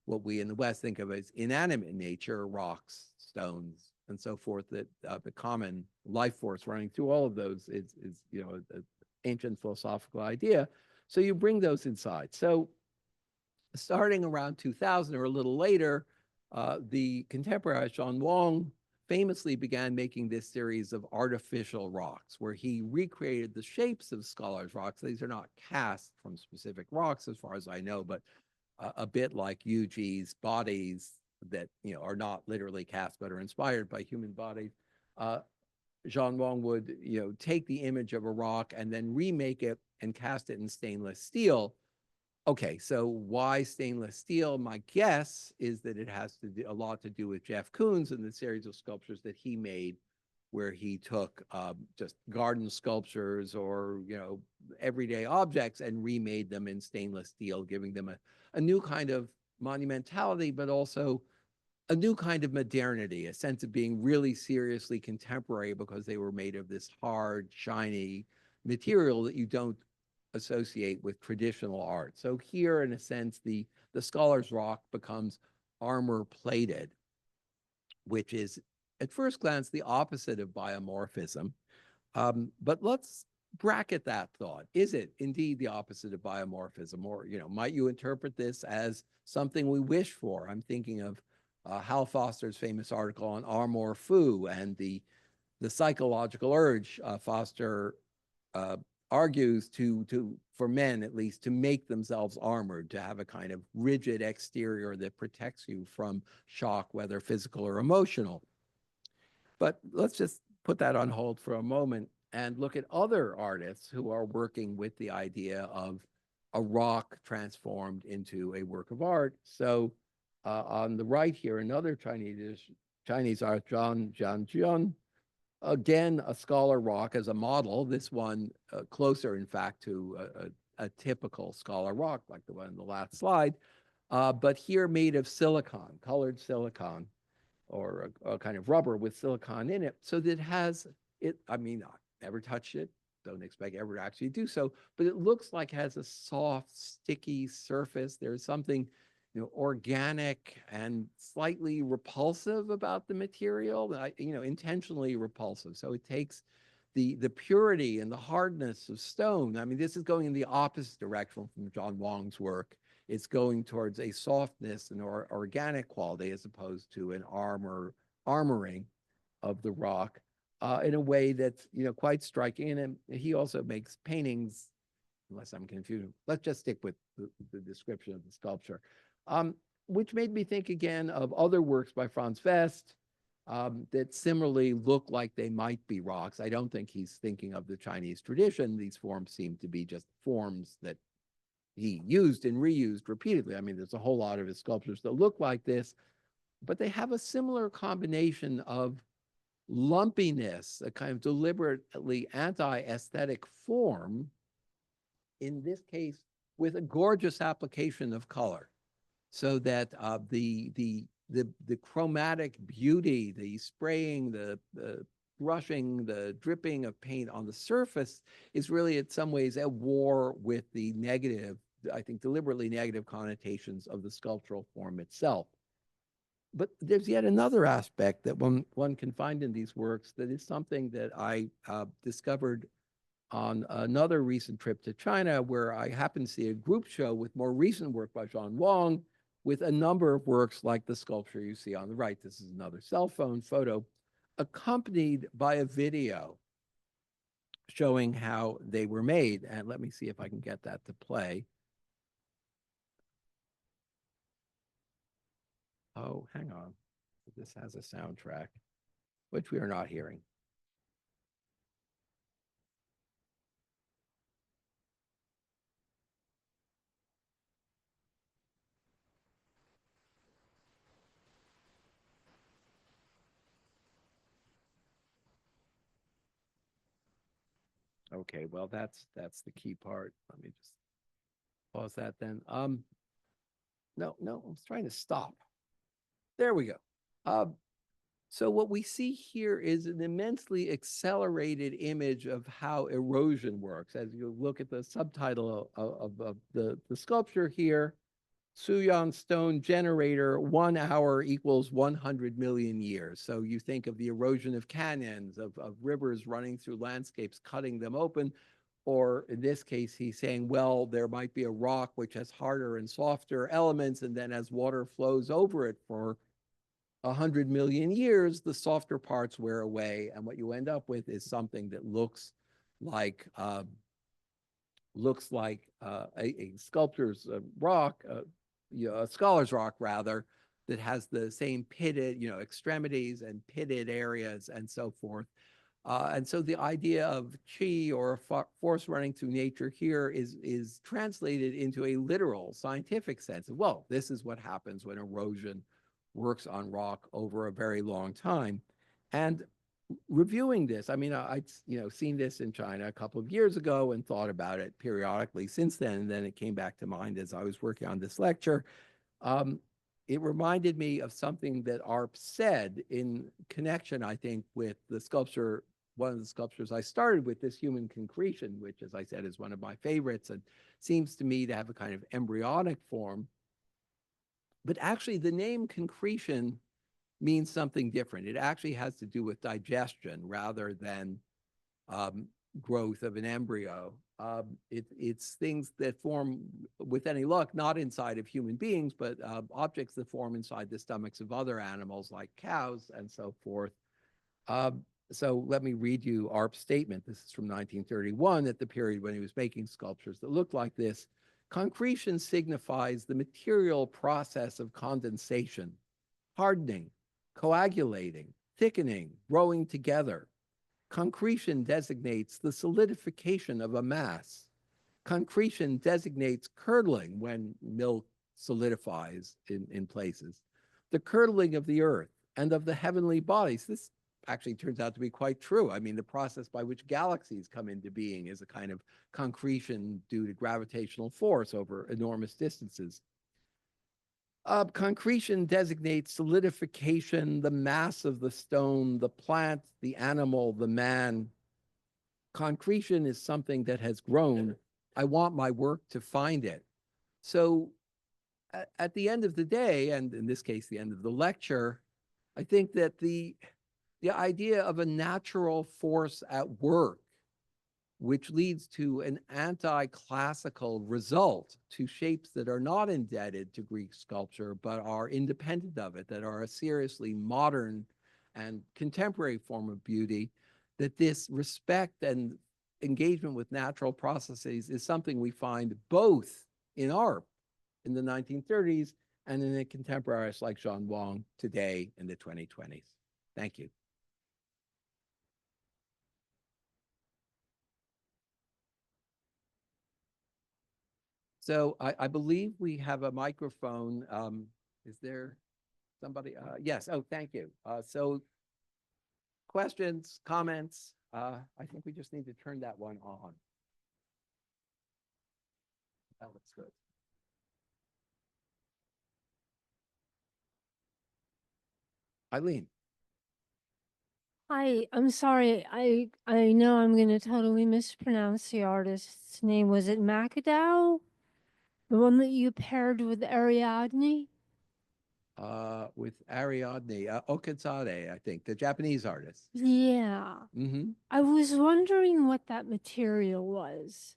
Speaker 1: what we in the West think of as inanimate nature, rocks, stones, and so forth. That the common life force running through all of those is an ancient philosophical idea. So you bring those inside. So starting around 2000 or a little later, the contemporary Sean Wong famously began making this series of artificial rocks where he recreated the shapes of scholars' rocks. These are not cast from specific rocks, as far as I know, but a bit like Yuji's bodies that are not literally cast but are inspired by human bodies. Uh, Jean Wong would take the image of a rock and then remake it and cast it in stainless steel. Okay, so why stainless steel? My guess is that it has to do a lot to do with Jeff Koons and the series of sculptures that he made, where he took just garden sculptures or everyday objects and remade them in stainless steel, giving them a new kind of monumentality, but also a new kind of modernity, a sense of being really seriously contemporary because they were made of this hard, shiny material that you don't associate with traditional art. So here, in a sense, the scholar's rock becomes armor plated, which is at first glance the opposite of biomorphism. But let's bracket that thought. Is it indeed the opposite of biomorphism? Or, might you interpret this as something we wish for? I'm thinking of Hal Foster's famous article on Armor Fu and the psychological urge. Foster uh, argues to for men at least to make themselves armored, to have a kind of rigid exterior that protects you from shock, whether physical or emotional. But let's just put that on hold for a moment and look at other artists who are working with the idea of a rock transformed into a work of art. So on the right here, another Chinese art, Zhang Jianjian, again, a scholar rock as a model. This one closer, in fact, to a typical scholar rock, like the one in the last slide, but here made of silicon, colored silicon, or a kind of rubber with silicon in it, so that it has it. I mean, I never touched it. Don't expect ever to actually do so, but it looks like it has a soft, sticky surface. There's something, organic and slightly repulsive about the material. Intentionally repulsive. So it takes the purity and the hardness of stone. I mean, this is going in the opposite direction from John Wong's work. It's going towards a softness and organic quality as opposed to an armoring of the rock in a way that's quite striking. And he also makes paintings, unless I'm confused. Let's just stick with the description of the sculpture, which made me think again of other works by Franz West that similarly look like they might be rocks. I don't think he's thinking of the Chinese tradition. These forms seem to be just forms that he used and reused repeatedly. I mean, there's a whole lot of his sculptures that look like this, but they have a similar combination of lumpiness, a kind of deliberately anti-aesthetic form, in this case, with a gorgeous application of color, so that the chromatic beauty, the spraying, the brushing, the dripping of paint on the surface is really in some ways at war with the negative, I think deliberately negative connotations of the sculptural form itself. But there's yet another aspect that one can find in these works that is something that I discovered on another recent trip to China, where I happened to see a group show with more recent work by Zhang Wong, with a number of works like the sculpture you see on the right. This is another cell phone photo, accompanied by a video showing how they were made. And let me see if I can get that to play. Oh, hang on. This has a soundtrack, which we are not hearing. Okay, well, that's the key part. Let me just pause that then. No, no, I was trying to stop. There we go. Um, so what we see here is an immensely accelerated image of how erosion works. As you look at the subtitle of the sculpture here, Suyan stone generator, 1 hour equals 100 million years. So you think of the erosion of canyons, of rivers running through landscapes, cutting them open. Or in this case, he's saying, well, there might be a rock which has harder and softer elements. And then as water flows over it for 100 million years, the softer parts wear away. And what you end up with is something that like a sculptor's rock, a scholar's rock rather, that has the same pitted, extremities and pitted areas and so forth. And so the idea of chi or a force running through nature here is translated into a literal scientific sense. Well, this is what happens when erosion works on rock over a very long time. And reviewing this, I mean, I'd seen this in China a couple of years ago and thought about it periodically since then. And then it came back to mind as I was working on this lecture. Um, it reminded me of something that Arp said in connection, I think, with the sculpture, one of the sculptures I started with, this human concretion, which, as I said, is one of my favorites and seems to me to have a kind of embryonic form. But actually, the name concretion means something different. It actually has to do with digestion rather than um, growth of an embryo. It's things that form, with any luck, not inside of human beings, but objects that form inside the stomachs of other animals like cows and so forth. So let me read you Arp's statement. This is from 1931, at the period when he was making sculptures that looked like this. Concretion signifies the material process of condensation, hardening, coagulating, thickening, growing together. Concretion designates the solidification of a mass. Concretion designates curdling when milk solidifies in places, the curdling of the earth and of the heavenly bodies. This actually turns out to be quite true. I mean, the process by which galaxies come into being is a kind of concretion due to gravitational force over enormous distances. Concretion designates solidification, the mass of the stone, the plant, the animal, the man. Concretion is something that has grown. I want my work to find it. So at the end of the day, and in this case, the end of the lecture, I think that the idea of a natural force at work, which leads to an anti-classical result, to shapes that are not indebted to Greek sculpture, but are independent of it, that are a seriously modern and contemporary form of beauty, that this respect and engagement with natural processes is something we find both in art in the 1930s and in a contemporary artist like Jean Wang today in the 2020s. Thank you. So I believe we have a microphone. Is there somebody? Yes. Oh, thank you. So questions, comments? I think we just need to turn that one on. That looks good. Eileen.
Speaker 2: Hi, I'm sorry. I know I'm gonna totally mispronounce the artist's name. Was it Macadao? The one that you paired with Ariadne?
Speaker 1: With Ariadne Okazade, I think, the Japanese artist.
Speaker 2: Yeah.
Speaker 1: Mm-hmm.
Speaker 2: I was wondering what that material was.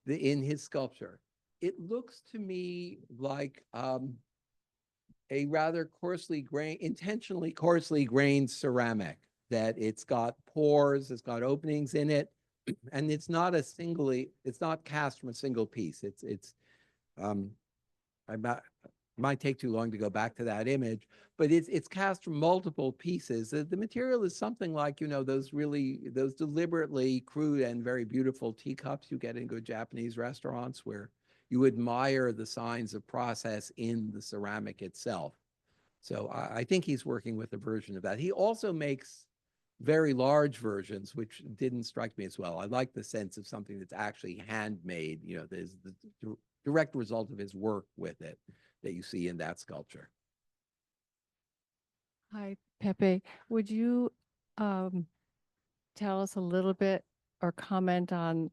Speaker 1: In his sculpture. It looks to me like a rather coarsely grained, intentionally coarsely grained ceramic, that it's got pores, it's got openings in it, and it's not cast from a single piece. Um, I'm not, might take too long to go back to that image, but it's cast from multiple pieces. The material is something like, those deliberately crude and very beautiful teacups you get in good Japanese restaurants where you admire the signs of process in the ceramic itself. So I think he's working with a version of that. He also makes very large versions, which didn't strike me as well. I like the sense of something that's actually handmade. There's the direct result of his work with it that you see in that sculpture.
Speaker 3: Hi, Pepe. Would you tell us a little bit or comment on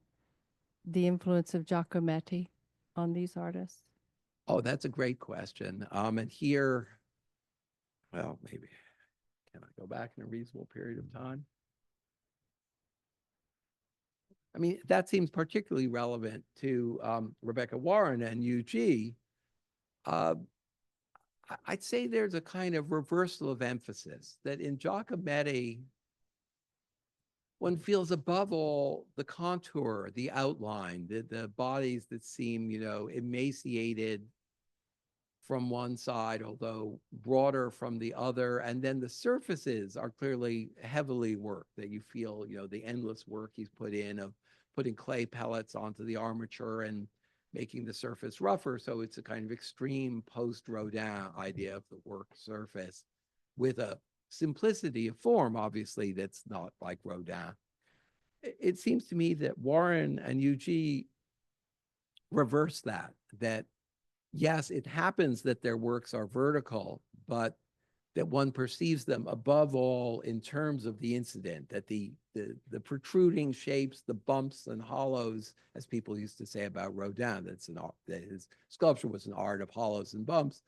Speaker 3: the influence of Giacometti on these artists?
Speaker 1: Oh, that's a great question. And here, well, maybe, can I go back in a reasonable period of time? I mean, that seems particularly relevant to Rebecca Warren and UG. Uh, I'd say there's a kind of reversal of emphasis that in Giacometti, one feels above all the contour, the outline, the bodies that seem, emaciated from one side, although broader from the other. And then the surfaces are clearly heavily worked, that you feel, the endless work he's put in of putting clay pellets onto the armature and making the surface rougher. So it's a kind of extreme post-Rodin idea of the work surface with a simplicity of form, obviously, that's not like Rodin. It seems to me that Warren and UG reverse that yes, it happens that their works are vertical, but that one perceives them above all in terms of the incident, that the protruding shapes, the bumps and hollows, as people used to say about Rodin, that his sculpture was an art of hollows and bumps,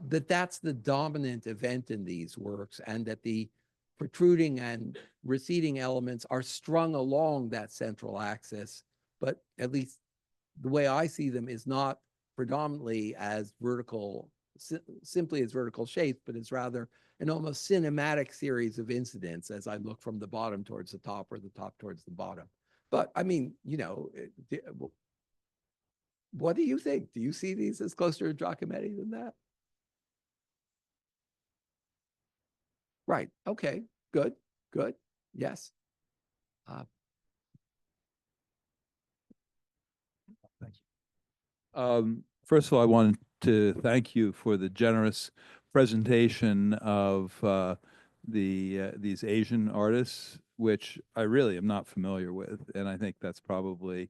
Speaker 1: that's the dominant event in these works, and that the protruding and receding elements are strung along that central axis, but at least the way I see them is not predominantly as vertical, simply as vertical shapes, but it's rather an almost cinematic series of incidents as I look from the bottom towards the top or the top towards the bottom. But I mean, what do you think? Do you see these as closer to Giacometti than that? Right. Okay. Good. Good. Yes.
Speaker 4: Thank you. First of all, I wanted to thank you for the generous presentation of these Asian artists, which I really am not familiar with, and I think that's probably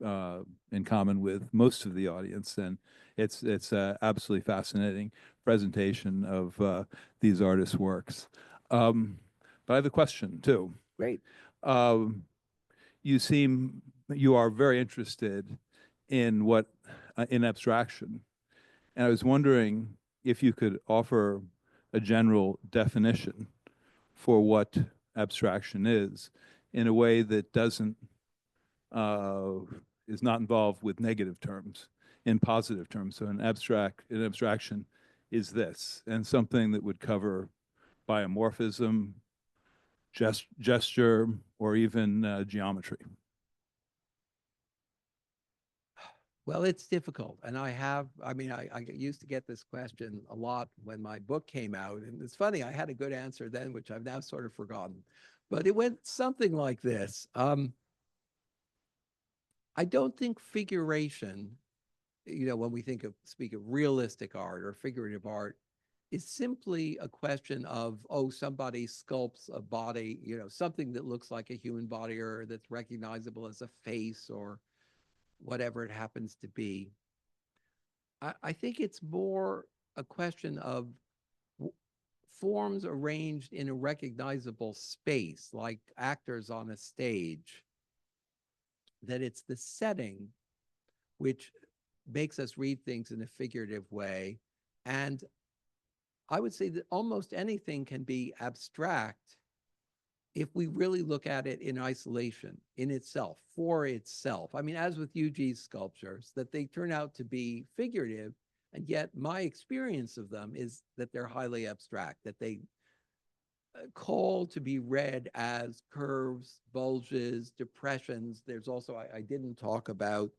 Speaker 4: in common with most of the audience. And it's absolutely fascinating presentation of these artists' works. But I have a question too.
Speaker 1: Great.
Speaker 4: You are very interested in in abstraction, and I was wondering if you could offer a general definition for what abstraction is in a way that doesn't is not involved with negative terms, in positive terms. So an abstraction is this, and something that would cover biomorphism, gesture, or even geometry.
Speaker 1: Well, it's difficult. And I mean, I used to get this question a lot when my book came out. And it's funny, I had a good answer then, which I've now sort of forgotten. But it went something like this. I don't think figuration, when we speak of realistic art or figurative art, is simply a question of, oh, somebody sculpts a body, something that looks like a human body or that's recognizable as a face or whatever it happens to be. I think it's more a question of forms arranged in a recognizable space, like actors on a stage, that it's the setting which makes us read things in a figurative way. And I would say that almost anything can be abstract if we really look at it in isolation, in itself, for itself. I mean, as with UG's sculptures, that they turn out to be figurative, and yet my experience of them is that they're highly abstract, that they call to be read as curves, bulges, depressions. There's also, I didn't talk about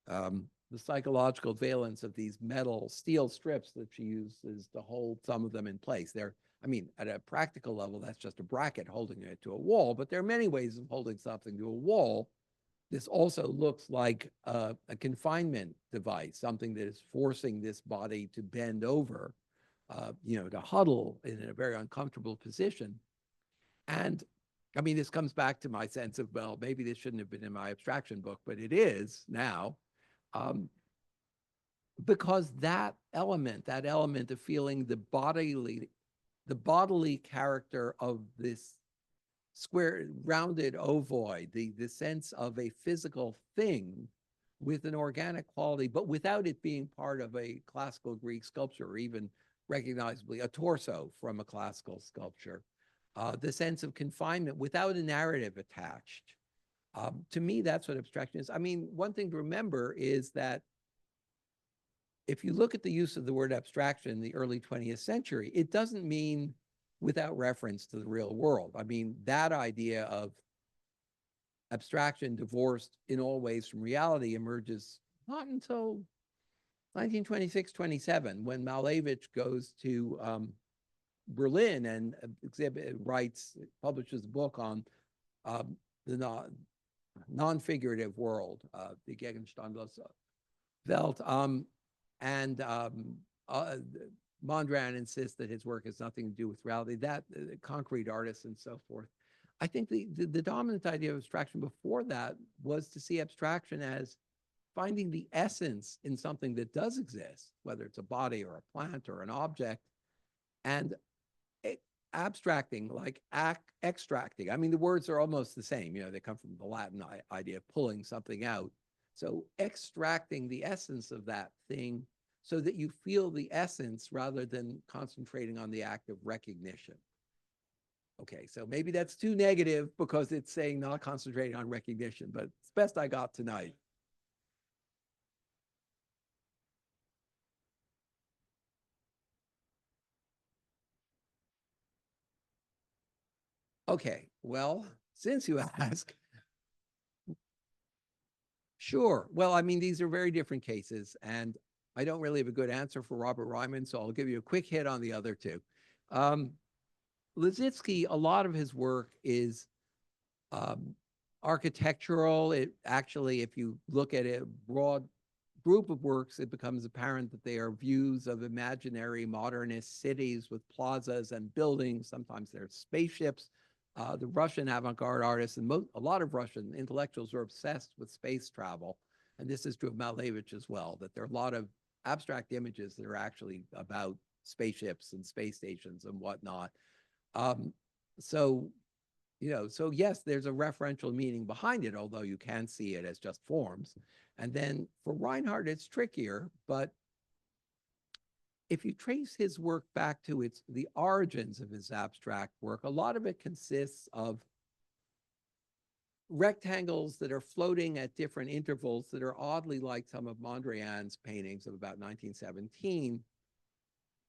Speaker 1: the psychological valence of these metal steel strips that she uses to hold some of them in place. I mean, at a practical level, that's just a bracket holding it to a wall, but there are many ways of holding something to a wall. This also looks like a confinement device, something that is forcing this body to bend over, to huddle in a very uncomfortable position. And I mean, this comes back to my sense of, well, maybe this shouldn't have been in my abstraction book, but it is now. Because that element of feeling the bodily character of this square, rounded ovoid, the sense of a physical thing with an organic quality, but without it being part of a classical Greek sculpture, or even recognizably a torso from a classical sculpture. The sense of confinement without a narrative attached. To me, that's what abstraction is. I mean, one thing to remember is that if you look at the use of the word abstraction in the early 20th century, it doesn't mean without reference to the real world. I mean, that idea of abstraction divorced in all ways from reality emerges not until 1926, 27, when Malevich goes to Berlin and publishes a book on the non-figurative world, the Gegenstandlose Welt. And Mondrian insists that his work has nothing to do with reality, that concrete artists and so forth. I think the dominant idea of abstraction before that was to see abstraction as finding the essence in something that does exist, whether it's a body or a plant or an object, and abstracting, like extracting. I mean, the words are almost the same. You know, they come from the Latin idea of pulling something out. So extracting the essence of that thing so that you feel the essence rather than concentrating on the act of recognition. Okay, so maybe that's too negative because it's saying not concentrating on recognition, but it's best I got tonight. Okay, well, since you ask, sure. Well, I mean, these are very different cases, and I don't really have a good answer for Robert Ryman, so I'll give you a quick hit on the other two. Liszewski, a lot of his work is architectural. It actually, if you look at a broad group of works, it becomes apparent that they are views of imaginary modernist cities with plazas and buildings. Sometimes they're spaceships. The Russian avant-garde artists and a lot of Russian intellectuals are obsessed with space travel. And this is true of Malevich as well, that there are a lot of abstract images that are actually about spaceships and space stations and whatnot. So yes, there's a referential meaning behind it, although you can see it as just forms. And then for Reinhardt, it's trickier, but if you trace his work back to the origins of his abstract work, a lot of it consists of rectangles that are floating at different intervals that are oddly like some of Mondrian's paintings of about 1917,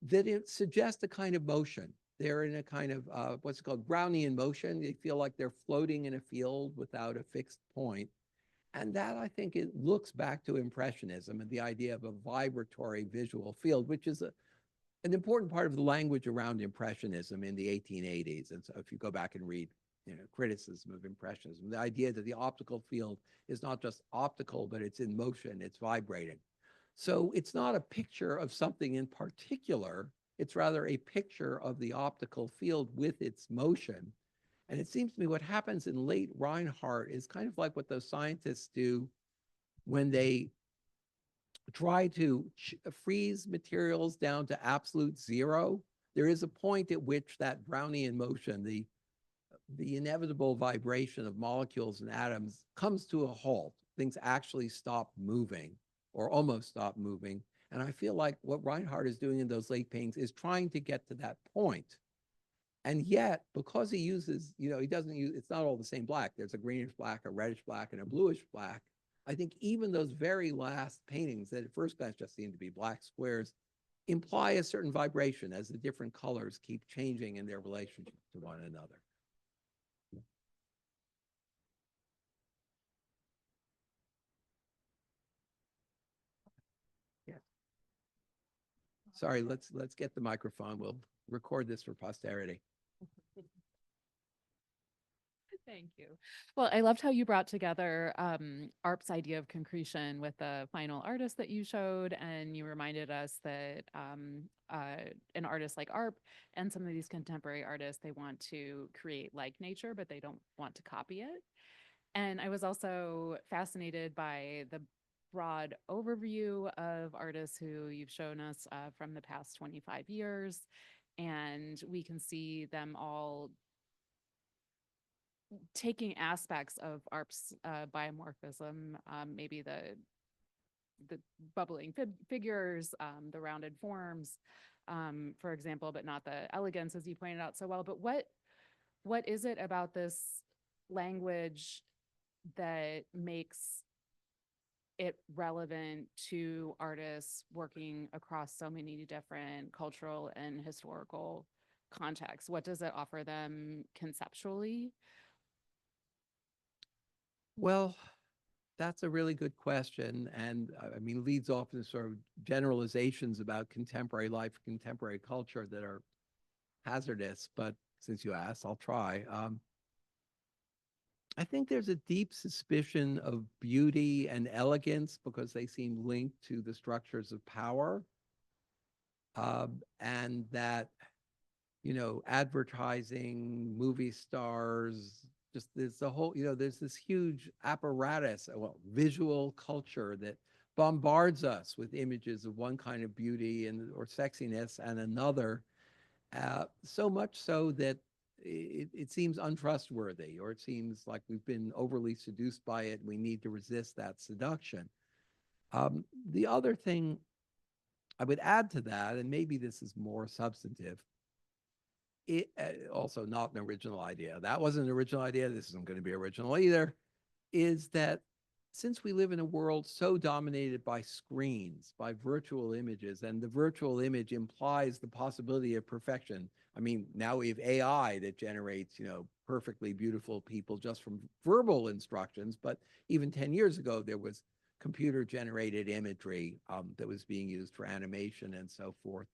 Speaker 1: that it suggests a kind of motion. They're in a kind of what's called Brownian motion. They feel like they're floating in a field without a fixed point. And that, I think, it looks back to Impressionism and the idea of a vibratory visual field, which is an important part of the language around Impressionism in the 1880s. And so if you go back and read criticism of Impressionism, the idea that the optical field is not just optical, but it's in motion, it's vibrating. So it's not a picture of something in particular, it's rather a picture of the optical field with its motion. And it seems to me what happens in late Reinhardt is kind of like what those scientists do when they try to freeze materials down to absolute zero. There is a point at which that Brownian motion, the inevitable vibration of molecules and atoms, comes to a halt. Things actually stop moving or almost stop moving. And I feel like what Reinhardt is doing in those late paintings is trying to get to that point. And yet, because he uses, he doesn't use, it's not all the same black. There's a greenish black, a reddish black, and a bluish black. I think even those very last paintings that at first glance just seem to be black squares imply a certain vibration as the different colors keep changing in their relationship to one another. Yes. Sorry, let's get the microphone. We'll record this for posterity.
Speaker 5: Thank you. Well, I loved how you brought together ARP's idea of concretion with the final artist that you showed, and you reminded us that an artist like art and some of these contemporary artists, they want to create like nature, but they don't want to copy it. And I was also fascinated by the broad overview of artists who you've shown us from the past 25 years. And we can see them all taking aspects of ARP's biomorphism, maybe the bubbling figures, the rounded forms, for example, but not the elegance, as you pointed out so well. But what is it about this language that makes it relevant to artists working across so many different cultural and historical contexts? What does it offer them conceptually?
Speaker 1: Well, that's a really good question. And I mean, leads off into sort of generalizations about contemporary life, contemporary culture that are hazardous. But since you asked, I'll try. I think there's a deep suspicion of beauty and elegance because they seem linked to the structures of power. And that, you know, advertising, movie stars, just there's the whole, you know, there's this huge apparatus, well, visual culture that bombards us with images of one kind of beauty and or sexiness and another, so much so that it seems untrustworthy, or it seems like we've been overly seduced by it. We need to resist that seduction. The other thing I would add to that, and maybe this is more substantive, it also not an original idea. That wasn't an original idea. This isn't going to be original either. Is that since we live in a world so dominated by screens, by virtual images, and the virtual image implies the possibility of perfection. I mean, now we have AI that generates, you know, perfectly beautiful people just from verbal instructions. But even 10 years ago, there was computer generated imagery that was being used for animation and so forth.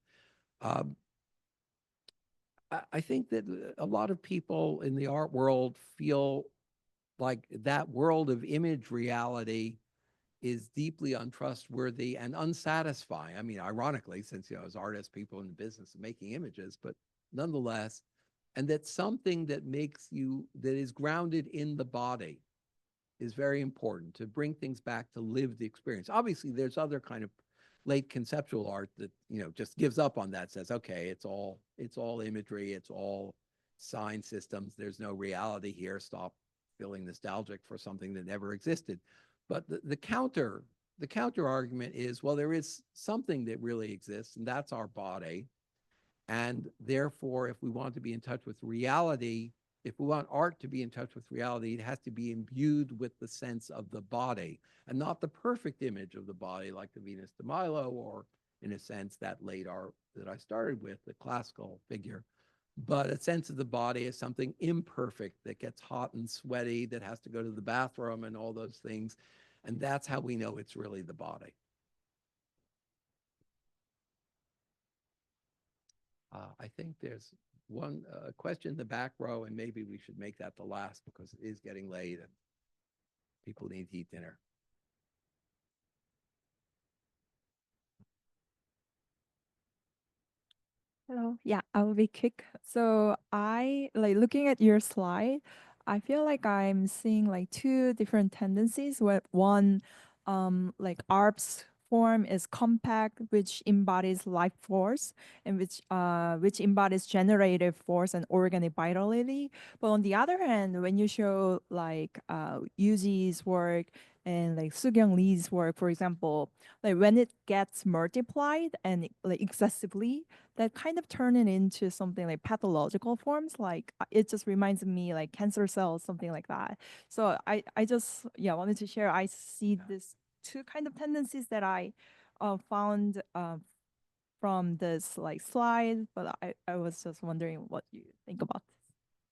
Speaker 1: I think that a lot of people in the art world feel like that world of image reality is deeply untrustworthy and unsatisfying. I mean, ironically, since, you know, as artists, people in the business of making images, but nonetheless, and that something that makes you, that is grounded in the body is very important to bring things back to lived experience. Obviously, there's other kind of late conceptual art that, you know, just gives up on that, says, okay, it's all imagery, it's all sign systems, there's no reality here, stop feeling nostalgic for something that never existed. But the counter argument is, well, there is something that really exists, and that's our body. And therefore, if we want to be in touch with reality, if we want art to be in touch with reality, it has to be imbued with the sense of the body, and not the perfect image of the body like the Venus de Milo, or in a sense that late art that I started with, the classical figure. But a sense of the body is something imperfect that gets hot and sweaty, that has to go to the bathroom and all those things. And that's how we know it's really the body. I think there's one question in the back row, and maybe we should make that the last because it is getting late and people need to eat dinner.
Speaker 6: Hello. Yeah, I will be quick. So I like looking at your slide. I feel like I'm seeing like two different tendencies. Where one, like ARP's form is compact, which embodies life force, and which embodies generative force and organic vitality. But on the other hand, when you show like Yuji's work and like Soo-Kyung Lee's work, for example, like when it gets multiplied and like excessively, that kind of turn it into something like pathological forms. Like it just reminds me like cancer cells, something like that. So I just wanted to share. I see this two kind of tendencies that I found from this like slide, but I was just wondering what you think about this.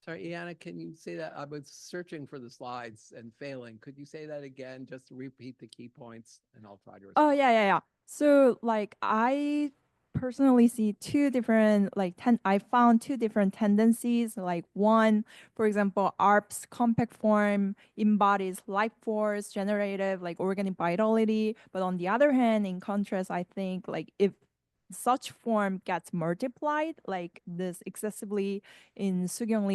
Speaker 1: Sorry, Iana, can you say that? I was searching for the slides and failing. Could you say that again, just to repeat the key points, and I'll try to respond.
Speaker 6: Oh yeah. So like I personally see two different like I found two different tendencies. Like one, for example, ARP's compact form embodies life force, generative, like organic vitality. But on the other hand, in contrast, I think like if such form gets multiplied, like this excessively in Sookyung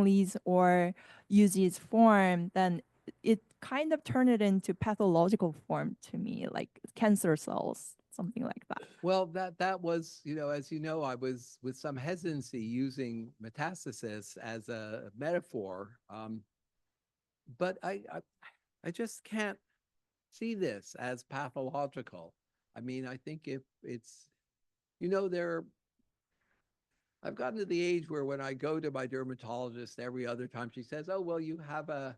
Speaker 6: Lee's or Yuji's form, then it kind of turned it into pathological form to me, like cancer cells, something like that.
Speaker 1: Well, that was, as you know, I was with some hesitancy using metastasis as a metaphor, but I just can't see this as pathological. I mean, I think if it's, there, I've gotten to the age where when I go to my dermatologist every other time, she says, "Oh, well, you have I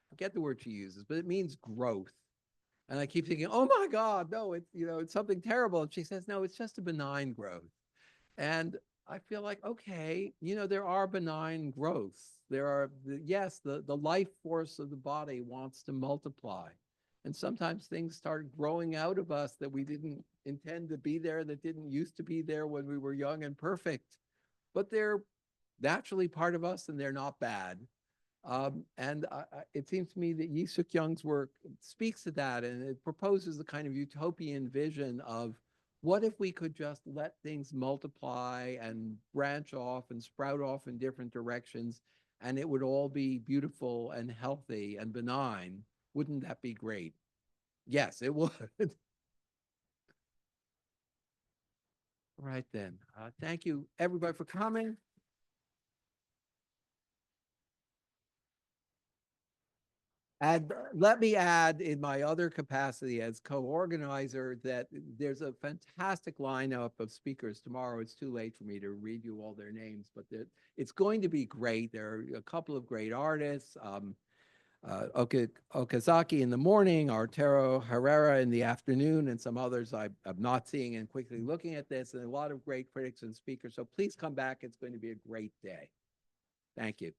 Speaker 1: forget the word she uses, but it means growth." And I keep thinking, "Oh my God, no, it's something terrible." And she says, "No, it's just a benign growth." And I feel like, okay, there are benign growths. There are, yes, the life force of the body wants to multiply. And sometimes things start growing out of us that we didn't intend to be there, that didn't used to be there when we were young and perfect. But they're naturally part of us and they're not bad. And it seems to me that Yi Suk Young's work speaks to that, and it proposes a kind of utopian vision of what if we could just let things multiply and branch off and sprout off in different directions, and it would all be beautiful and healthy and benign. Wouldn't that be great? Yes, it would. Right then. Thank you, everybody, for coming. And let me add, in my other capacity as co-organizer, that there's a fantastic lineup of speakers tomorrow. It's too late for me to read you all their names, but it's going to be great. There are a couple of great artists, Okazaki in the morning, Arturo Herrera in the afternoon, and some others I'm not seeing and quickly looking at this, and a lot of great critics and speakers. So please come back. It's going to be a great day. Thank you.